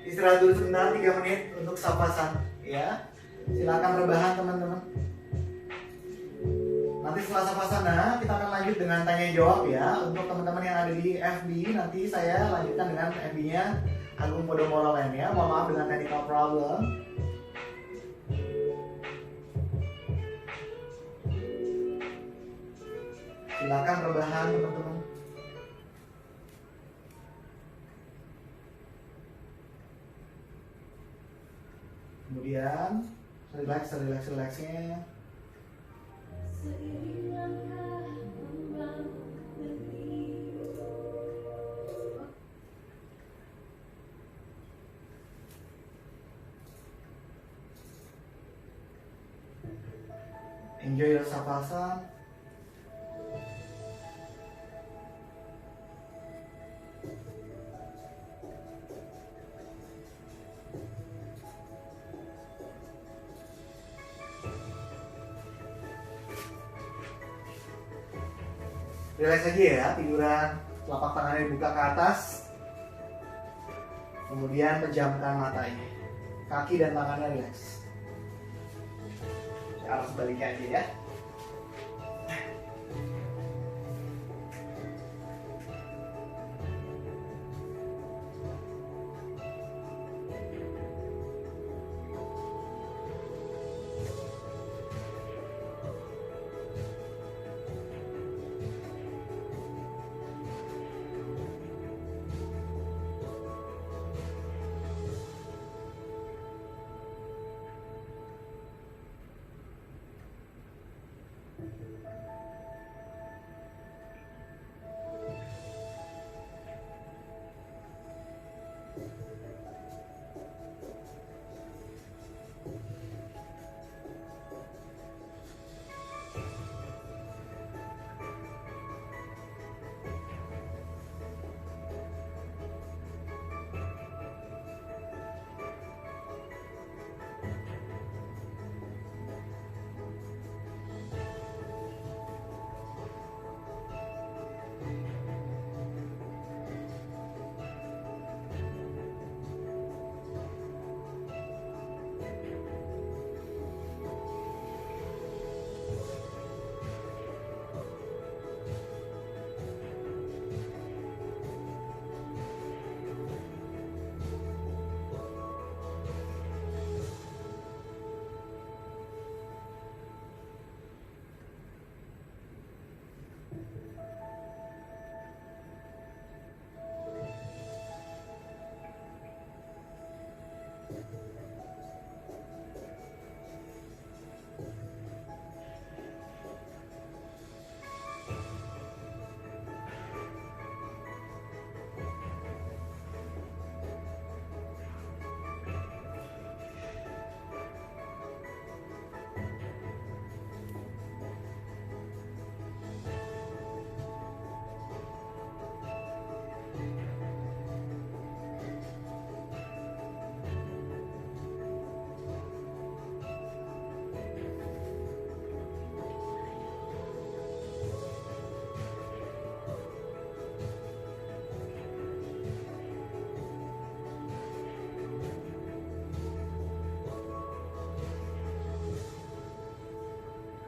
istirahat dulu sebentar 3 menit untuk sapasan ya. Silakan rebahan teman-teman. Nanti setelah sapasana kita akan lanjut dengan tanya jawab ya. Untuk teman-teman yang ada di FB, nanti saya lanjutkan dengan FB-nya Agung Podomoro Land ya. Mohon maaf dengan technical problem. Silakan rebahan teman-teman. Kemudian relax-nya. Enjoy your sapasa. Relax aja ya, tiduran, telapak tangannya dibuka ke atas. Kemudian pejamkan matanya. Kaki dan tangannya relax. Arah sebaliknya aja ya.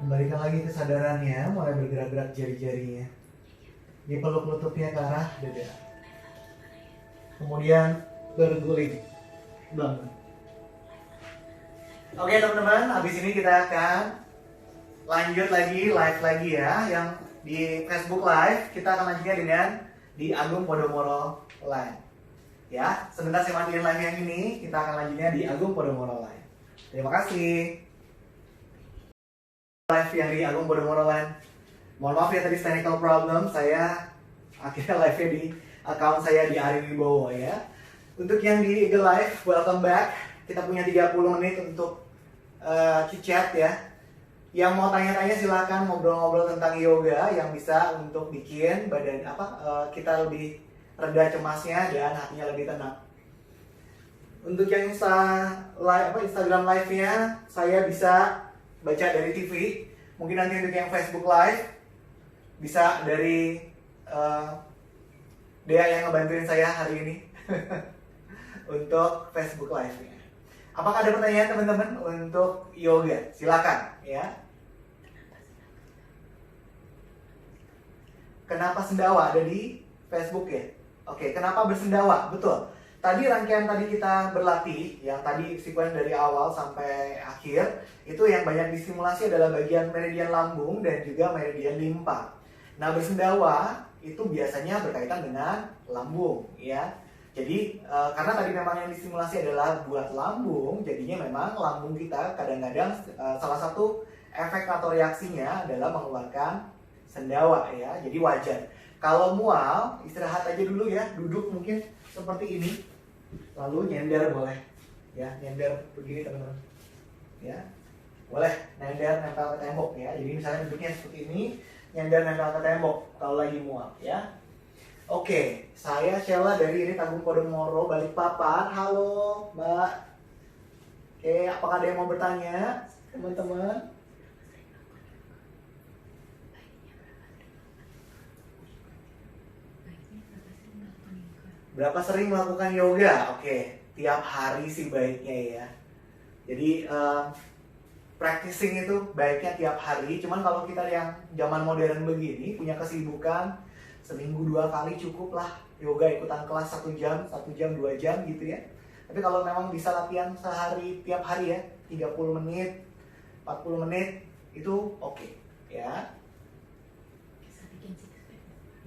Kembalikan lagi kesadarannya, mulai bergerak-gerak jari-jarinya. Dipeluk lututnya ke arah dada. Kemudian berguling. Bangun. Oke teman-teman, habis ini kita akan lanjut lagi, live lagi ya. Yang di Facebook Live, kita akan lanjutnya dengan di Agung Podomoro Live. Ya, sebentar saya matiin live yang ini, kita akan lanjutnya di Agung Podomoro Live. Terima kasih. Live yang di Agung Podomoro Live. Mohon maaf ya tadi technical problem, saya akhirnya live-nya di account saya di Ari Wibowo ya. Untuk yang di Eagle Live, welcome back. Kita punya 30 menit untuk chit-chat ya. Yang mau tanya-tanya silakan ngobrol-ngobrol tentang yoga yang bisa untuk bikin badan kita lebih reda cemasnya dan hatinya lebih tenang. Untuk yang Instagram live-nya saya bisa baca dari TV. Mungkin nanti untuk yang Facebook Live bisa dari Dea yang ngebantuin saya hari ini untuk Facebook Live-nya. Apakah ada pertanyaan teman-teman untuk yoga? Silakan ya. Kenapa sendawa ada di Facebook ya? Oke, kenapa bersendawa? Betul. Tadi rangkaian tadi kita berlatih, yang tadi sequence dari awal sampai akhir, itu yang banyak distimulasi adalah bagian meridian lambung dan juga meridian limpa. Nah, bersendawa itu biasanya berkaitan dengan lambung, ya. Jadi, karena tadi memang yang distimulasi adalah buat lambung, jadinya memang lambung kita kadang-kadang salah satu efek atau reaksinya adalah mengeluarkan sendawa, ya. Jadi wajar. Kalau mual, istirahat aja dulu ya, duduk mungkin seperti ini. Lalu nyender boleh. Ya, nyender begini teman-teman. Ya. Boleh nyender nempel ke tembok ya. Jadi misalnya duduknya seperti ini, nyender nempel ke tembok kalau lagi mual ya. Oke, saya Sheila dari ini Agung Podomoro Balikpapan. Halo, Mbak. Oke, apakah ada yang mau bertanya, teman-teman? Berapa sering melakukan yoga? Oke, tiap hari sih baiknya ya. Jadi practicing itu baiknya tiap hari. Cuman kalau kita yang zaman modern begini punya kesibukan, seminggu 2 kali cukup lah yoga, ikutan kelas 1 jam, 2 jam gitu ya. Tapi kalau memang bisa latihan sehari, tiap hari ya, 30 menit, 40 menit itu oke ya.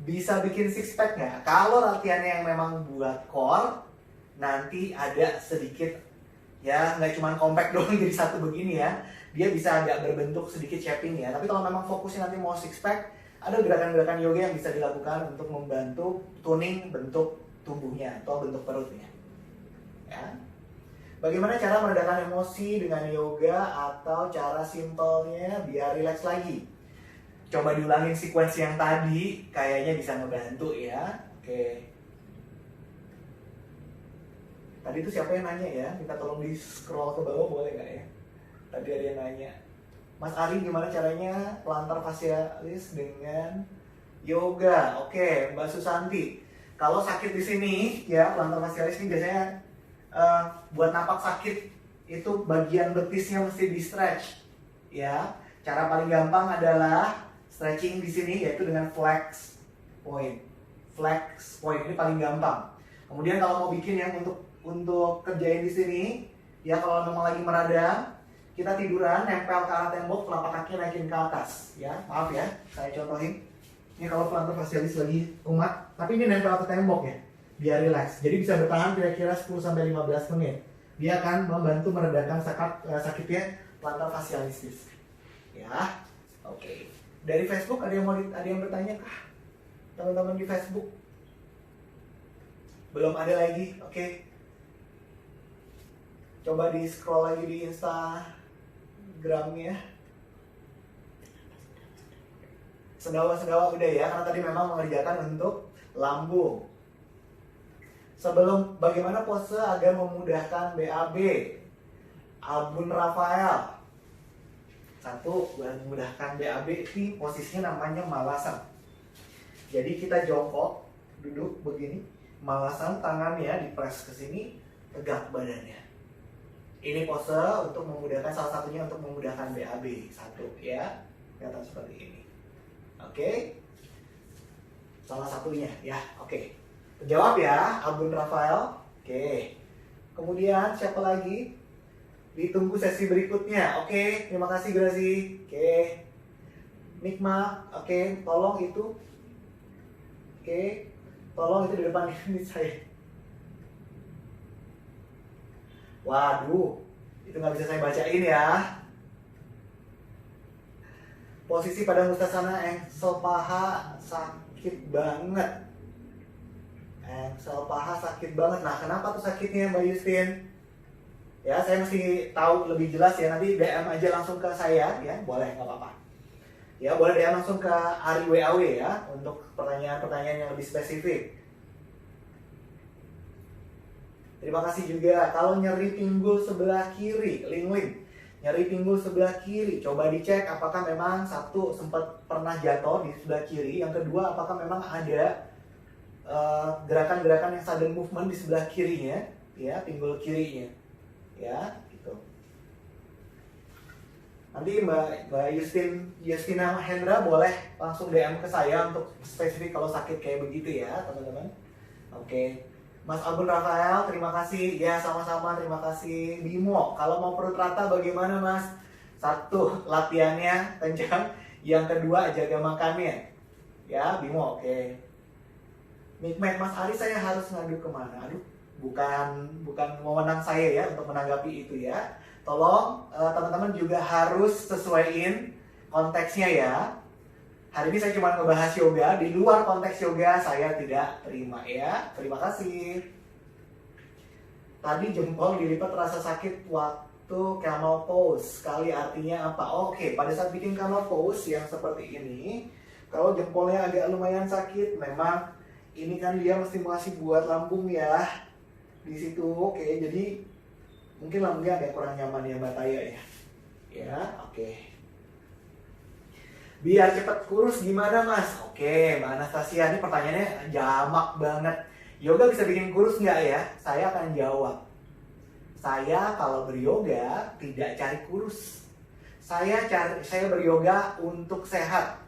Bisa bikin six pack nggak? Kalau latihannya yang memang buat core, nanti ada sedikit ya, nggak cuma compact doang jadi satu begini ya. Dia bisa agak berbentuk sedikit shaping ya. Tapi kalau memang fokusnya nanti mau six pack, ada gerakan-gerakan yoga yang bisa dilakukan untuk membantu tuning bentuk tubuhnya atau bentuk perutnya. Ya. Bagaimana cara meredakan emosi dengan yoga atau cara simpelnya biar rileks lagi? Coba diulangin sequence yang tadi, kayaknya bisa ngebantu ya. Oke. Tadi itu siapa yang nanya ya? Minta tolong di scroll ke bawah boleh nggak ya? Tadi ada yang nanya. Mas Ari gimana caranya plantar fascialis dengan yoga? Oke, Mbak Susanti. Kalau sakit di sini ya, plantar fascialis ini biasanya buat napak sakit itu bagian betisnya mesti di stretch ya. Cara paling gampang adalah stretching di sini yaitu dengan flex point. Flex point ini paling gampang. Kemudian kalau mau bikin yang untuk kerjain di sini, ya kalau memang lagi meradang, kita tiduran nempel ke arah tembok, telapak kaki naikin ke atas. Ya, maaf ya, saya contohin. Ini kalau plantar fascialis lagi kumat, tapi ini nempel ke tembok ya, biar rileks. Jadi bisa bertahan kira-kira 10-15 menit. Dia akan membantu meredakan sakitnya plantar fascialis. Ya, oke. Dari Facebook ada yang bertanya kah? Teman-teman di Facebook? Belum ada lagi, oke. Coba di scroll lagi di Instagramnya. Sendawa-sendawa udah ya, karena tadi memang mengerjakan untuk lambung. Sebelum bagaimana pose agar memudahkan BAB? Albun Rafael. Satu, buat memudahkan BAB ini posisinya namanya malasana. Jadi kita jongkok, duduk begini, malasana, tangannya dipres ke sini, tegak badannya. Ini pose untuk memudahkan, salah satunya untuk memudahkan BAB. Satu ya, kelihatan seperti ini. Oke, salah satunya ya. Oke, terjawab ya Abun Rafael. Oke, kemudian siapa lagi? Ditunggu sesi berikutnya. Oke, terima kasih Grazi. Oke, Nikma. Oke, tolong itu. Oke, tolong itu di depan ini saya. Waduh, itu nggak bisa saya bacain ya. Posisi pada Mustasana, engsel paha sakit banget. Engsel paha sakit banget. Nah, kenapa tuh sakitnya Mbak Justin? Ya, saya mesti tahu lebih jelas ya. Nanti DM aja langsung ke saya ya, boleh, nggak apa-apa. Ya, boleh DM langsung ke Ari WAW ya untuk pertanyaan-pertanyaan yang lebih spesifik. Terima kasih juga. Kalau nyeri pinggul sebelah kiri, Ling, nyeri pinggul sebelah kiri, coba dicek apakah memang satu sempat pernah jatuh di sebelah kiri, yang kedua apakah memang ada gerakan-gerakan yang sudden movement di sebelah kirinya, ya, pinggul kirinya, ya, gitu. Nanti Mbak Justina Hendra boleh langsung DM ke saya untuk spesifik kalau sakit kayak begitu ya, teman-teman. Oke. Mas Abun Rafael, terima kasih. Ya, sama-sama, terima kasih. Bimo, kalau mau perut rata bagaimana Mas? Satu, latihannya kencang. Yang kedua, jaga makannya. Ya, Bimo, oke. Mikmet, Mas Ari, saya harus ngadu kemana? Aduh, bukan wewenang saya ya untuk menanggapi itu ya. Tolong, teman-teman juga harus sesuaiin konteksnya ya. Hari ini saya cuma ngebahas yoga, di luar konteks yoga saya tidak terima ya. Terima kasih. Tadi jempol dilipat terasa sakit waktu camel pose. Sekali artinya apa? Oke, pada saat bikin camel pose yang seperti ini, kalau jempolnya agak lumayan sakit, memang ini kan dia mesti masih buat lambung ya. Di situ, oke. Jadi mungkin lambungnya agak kurang nyaman ya Mbak Taya ya. Ya, oke. Biar cepat kurus gimana Mas? Oke, Mbak Anastasia, ini pertanyaannya jamak banget. Yoga bisa bikin kurus nggak ya? Saya akan jawab. Saya kalau beryoga tidak cari kurus. Saya beryoga untuk sehat.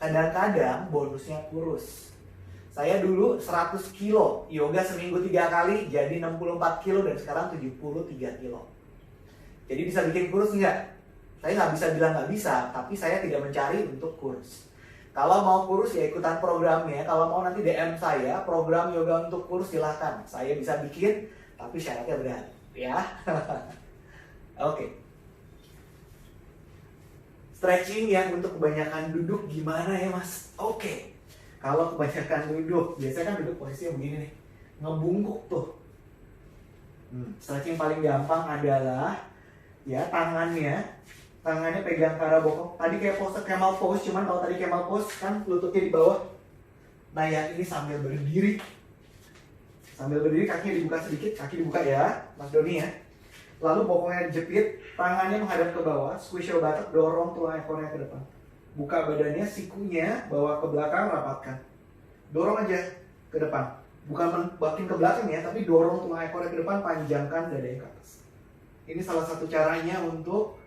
Kadang-kadang bonusnya kurus. Saya dulu 100 kilo, yoga seminggu 3 kali jadi 64 kilo dan sekarang 73 kilo. Jadi bisa bikin kurus nggak? Saya nggak bisa bilang nggak bisa, tapi saya tidak mencari untuk kurus. Kalau mau kurus ya ikutan programnya. Kalau mau nanti DM saya, program yoga untuk kurus silahkan. Saya bisa bikin, tapi syaratnya berat, ya. Oke. Stretching yang untuk kebanyakan duduk gimana ya Mas? Oke. Kalau kebanyakan duduk, biasanya kan duduk posisinya begini nih, ngebungkuk tuh. Stretching paling gampang adalah ya tangannya pegang ke arah bokong. Tadi kayak pose camel pose, cuman kalau tadi camel pose kan lututnya di bawah. Nah ya ini sambil berdiri. Sambil berdiri kakinya dibuka sedikit, kaki dibuka ya, Mas Doni ya. Lalu bokongnya dijepit, tangannya menghadap ke bawah, squish your buttock, dorong tulang ekornya ke depan. Buka badannya, sikunya bawa ke belakang, rapatkan. Dorong aja ke depan. Bukan makin ke belakang ya, tapi dorong tulang ekornya ke depan, panjangkan dadanya ke atas. Ini salah satu caranya untuk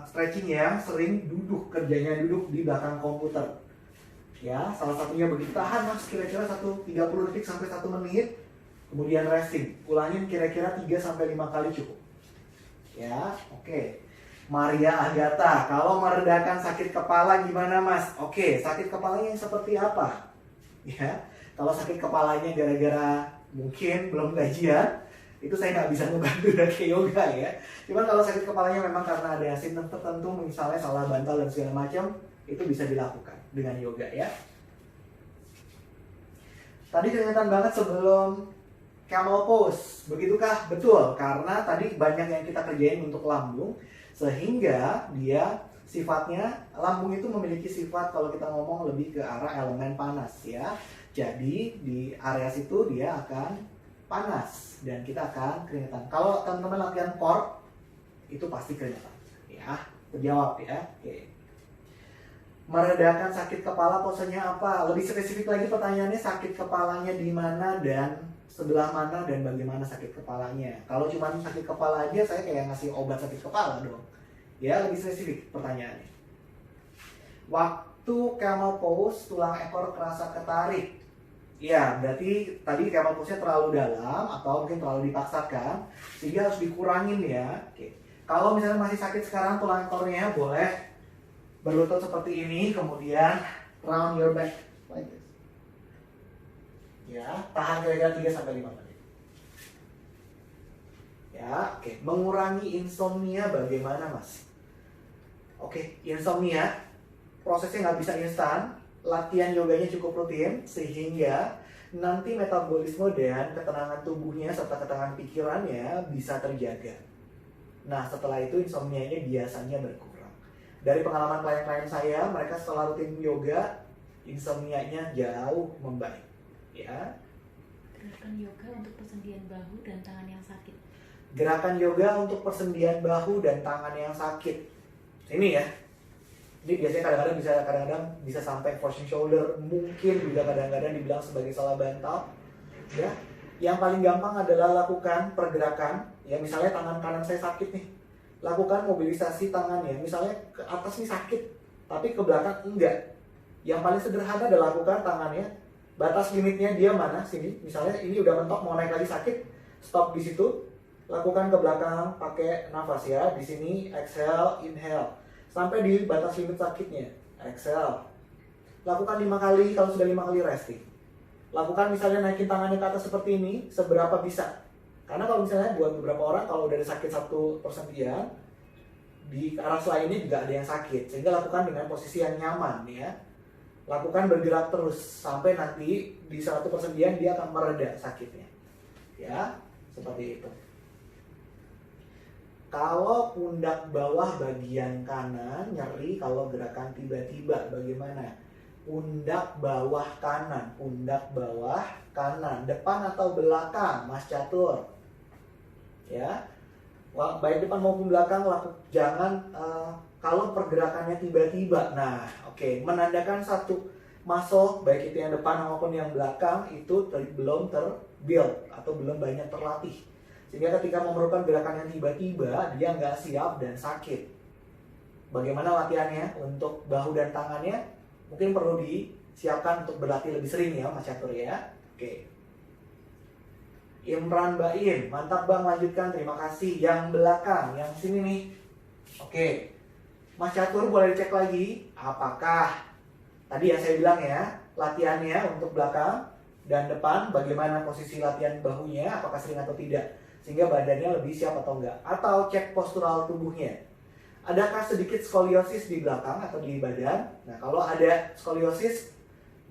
stretching yang sering kerjanya duduk di belakang komputer. Ya, salah satunya begitu. Tahan Mas kira-kira 30 detik sampai 1 menit. Kemudian resting. Ulangin kira-kira 3-5 kali cukup. Ya, oke. Maria Agatha, kalau meredakan sakit kepala gimana Mas? Oke, sakit kepalanya yang seperti apa? Ya, kalau sakit kepalanya gara-gara mungkin belum gajian, itu saya nggak bisa ngebantu dari yoga ya. Cuman kalau sakit kepalanya memang karena ada simptom tertentu, misalnya salah bantal dan segala macam, itu bisa dilakukan dengan yoga ya. Tadi kelihatan banget sebelum camel pose, begitukah? Betul, karena tadi banyak yang kita kerjain untuk lambung, sehingga dia sifatnya, lambung itu memiliki sifat kalau kita ngomong lebih ke arah elemen panas ya. Jadi di area situ dia akan panas dan kita akan keringetan. Kalau teman-teman latihan core itu pasti keringetan ya. Terjawab ya. Oke. Meredakan sakit kepala posenya apa? Lebih spesifik lagi pertanyaannya, sakit kepalanya di mana dan sebelah mana dan bagaimana sakit kepalanya. Kalau cuma sakit kepala aja saya kayak ngasih obat sakit kepala dong. Ya, lebih spesifik pertanyaannya. Waktu camel pose tulang ekor kerasa ketarik. Ya, berarti tadi camel pose-nya terlalu dalam atau mungkin terlalu dipaksakan sehingga harus dikurangin ya. Oke. Kalau misalnya masih sakit sekarang tulang ekornya, boleh berlutut seperti ini, kemudian round your back like this. Ya, tahan kira-kira 3-5 menit. Ya, oke. Mengurangi insomnia bagaimana, Mas? Oke, insomnia prosesnya nggak bisa instan. Latihan yoganya cukup rutin sehingga nanti metabolisme dan ketenangan tubuhnya serta ketenangan pikirannya bisa terjaga. Nah, setelah itu insomnia-nya biasanya berkurang. Dari pengalaman klien-klien saya, mereka setelah rutin yoga, insomnia-nya jauh membaik. Ya. Gerakan yoga untuk persendian bahu dan tangan yang sakit. Gerakan yoga untuk persendian bahu dan tangan yang sakit. Ini ya. Ini biasanya kadang-kadang bisa sampai frozen shoulder, mungkin juga kadang-kadang dibilang sebagai salah bantal. Ya. Yang paling gampang adalah lakukan pergerakan. Ya, misalnya tangan kanan saya sakit nih. Lakukan mobilisasi tangannya, misalnya ke atas nih sakit, tapi ke belakang enggak. Yang paling sederhana adalah lakukan tangannya, batas limitnya dia mana, sini. Misalnya ini udah mentok, mau naik lagi sakit, stop di situ. Lakukan ke belakang, pakai nafas ya. Di sini exhale, inhale, sampai di batas limit sakitnya. Exhale. Lakukan 5 kali, kalau sudah 5 kali resting. Lakukan misalnya naikin tangannya ke atas seperti ini, seberapa bisa. Karena kalau misalnya buat beberapa orang kalau udah ada sakit satu persendian, di arah lainnya juga ada yang sakit. Sehingga lakukan dengan posisi yang nyaman ya. Lakukan bergerak terus sampai nanti di 100 persendian dia akan mereda sakitnya. Ya, seperti itu. Kalau pundak bawah bagian kanan nyeri kalau gerakan tiba-tiba bagaimana? Pundak bawah kanan, depan atau belakang, Mas Catur? Ya, baik depan maupun belakang, jangan kalau pergerakannya tiba-tiba. Nah, oke, menandakan satu muscle baik itu yang depan maupun yang belakang itu belum terbuild atau belum banyak terlatih. Sehingga ketika memerlukan gerakan yang tiba-tiba dia nggak siap dan sakit. Bagaimana latihannya untuk bahu dan tangannya? Mungkin perlu disiapkan untuk berlatih lebih sering ya, Mas Catur ya. Oke. Imran Baim, mantap Bang, lanjutkan, terima kasih. Yang belakang, yang sini nih. Oke, Mas Catur boleh dicek lagi apakah tadi yang saya bilang ya, latihannya untuk belakang dan depan, bagaimana posisi latihan bahunya, apakah sering atau tidak, sehingga badannya lebih siap atau enggak. Atau cek postural tubuhnya, adakah sedikit skoliosis di belakang atau di badan. Nah, kalau ada skoliosis,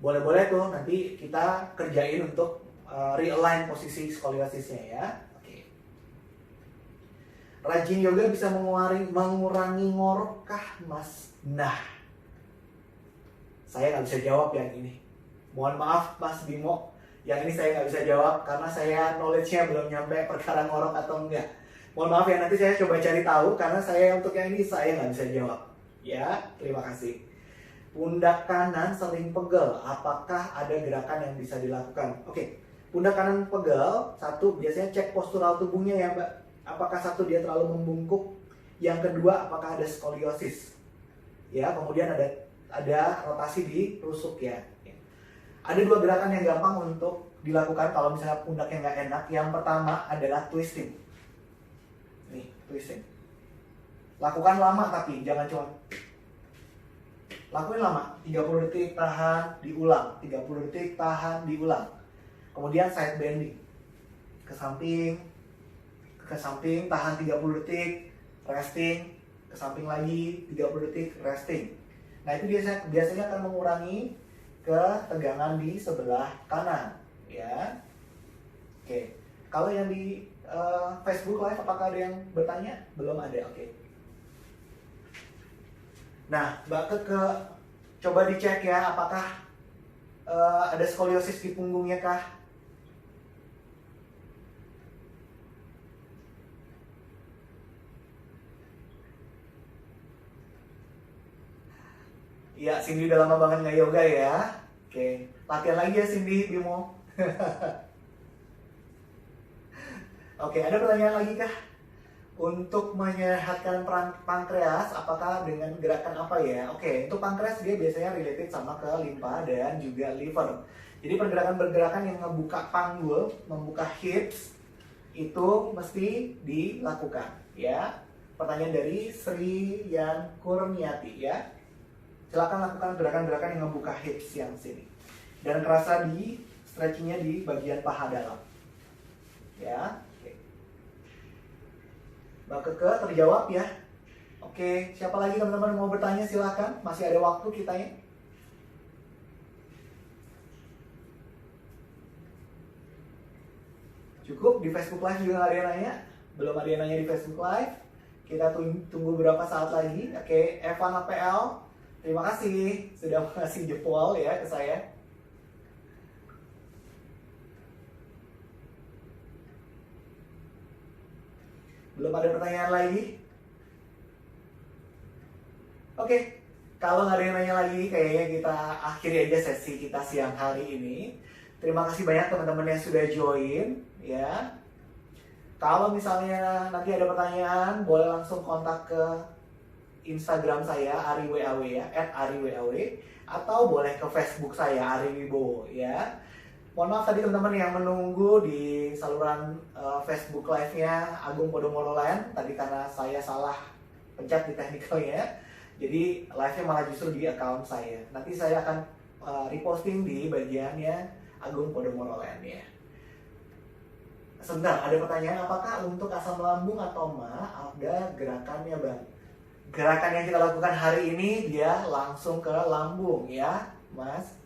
boleh-boleh tuh nanti kita kerjain untuk realign posisi skoliosisnya ya. Oke. Rajin yoga bisa mengurangi ngorok kah, Mas? Nah, saya nggak bisa jawab yang ini. Mohon maaf Mas Bimo, yang ini saya nggak bisa jawab karena saya knowledge-nya belum nyampe perkara ngorok atau enggak. Mohon maaf ya, nanti saya coba cari tahu karena saya untuk yang ini saya nggak bisa jawab. Ya, terima kasih. Pundak kanan sering pegel, apakah ada gerakan yang bisa dilakukan? Oke. Pundak kanan pegal, satu biasanya cek postural tubuhnya ya Mbak. Apakah satu dia terlalu membungkuk? Yang kedua apakah ada skoliosis? Ya, kemudian ada rotasi di rusuk ya. Ada 2 gerakan yang gampang untuk dilakukan kalau misalnya pundaknya nggak enak. Yang pertama adalah twisting. Nih, twisting. Lakukan lama tapi jangan cuma lakuin lama. 30 detik tahan, diulang. 30 detik tahan, diulang. Kemudian side bending, ke samping, tahan 30 detik, resting, ke samping lagi 30 detik, resting. Nah itu biasanya akan mengurangi ketegangan di sebelah kanan, ya. Oke, kalau yang di Facebook Live apakah ada yang bertanya? Belum ada, oke. Nah, Mbak Keke, coba dicek ya apakah ada skoliosis di punggungnya kah? Ya, Cindy udah lama banget nggak yoga ya. Oke, latihan lagi ya Cindy, Bimo. Oke, ada pertanyaan lagi kah? Untuk menyehatkan pankreas, apakah dengan gerakan apa ya? Oke, untuk pankreas dia biasanya related sama ke limpa dan juga liver. Jadi pergerakan-pergerakan yang ngebuka panggul, membuka hips, itu mesti dilakukan ya. Pertanyaan dari Sri Yan Kurniati ya. Silakan lakukan gerakan-gerakan yang membuka hips yang sini. Dan kerasa di stretchingnya di bagian paha dalam. Ya. Oke. Mbak Keke terjawab ya. Oke, siapa lagi teman-teman mau bertanya silakan. Masih ada waktu kita ya. Cukup, di Facebook Live juga nggak ada yang nanya. Belum ada yang nanya di Facebook Live. Kita tunggu beberapa saat lagi. Oke, Evan APL. Terima kasih sudah mengasih jempol ya ke saya. Belum ada pertanyaan lagi? Oke, kalau nggak ada yang nanya lagi, kayaknya kita akhiri aja sesi kita siang hari ini. Terima kasih banyak teman-teman yang sudah join ya. Kalau misalnya nanti ada pertanyaan, boleh langsung kontak ke Instagram saya @ariwaw ya, @ariwaw, atau boleh ke Facebook saya Ari Wibowo ya. Mohon maaf tadi teman-teman yang menunggu di saluran Facebook Live-nya Agung Podomoro Land tadi karena saya salah pencet di teknikalnya. Jadi live-nya malah justru di account saya. Nanti saya akan reposting di bagiannya Agung Podomoro Land ya. Sebentar, ada pertanyaan, apakah untuk asam lambung atau MA ada gerakannya Bang? Gerakan yang kita lakukan hari ini dia langsung ke lambung ya, Mas.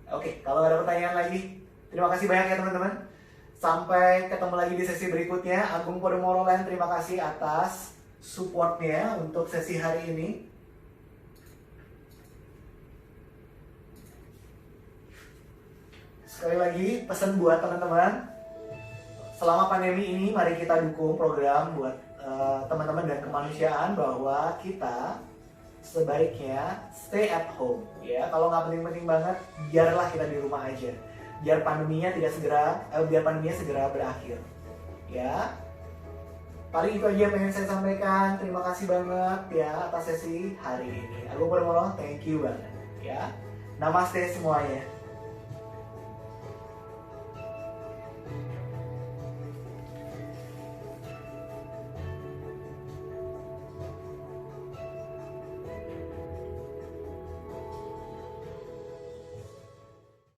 Oke, kalau ada pertanyaan lagi, terima kasih banyak ya teman-teman. Sampai ketemu lagi di sesi berikutnya. Agung Podomoro Land, terima kasih atas supportnya untuk sesi hari ini. Sekali lagi, pesan buat teman-teman. Selama pandemi ini, mari kita dukung program buat teman-teman dan kemanusiaan bahwa kita sebaiknya stay at home ya. Kalau nggak penting-penting banget, biarlah kita di rumah aja. Biar pandeminya segera berakhir. Ya. Paling itu aja yang pengen saya sampaikan. Terima kasih banget ya atas sesi hari ini. Agung Podomoro, thank you banget ya. Namaste semuanya.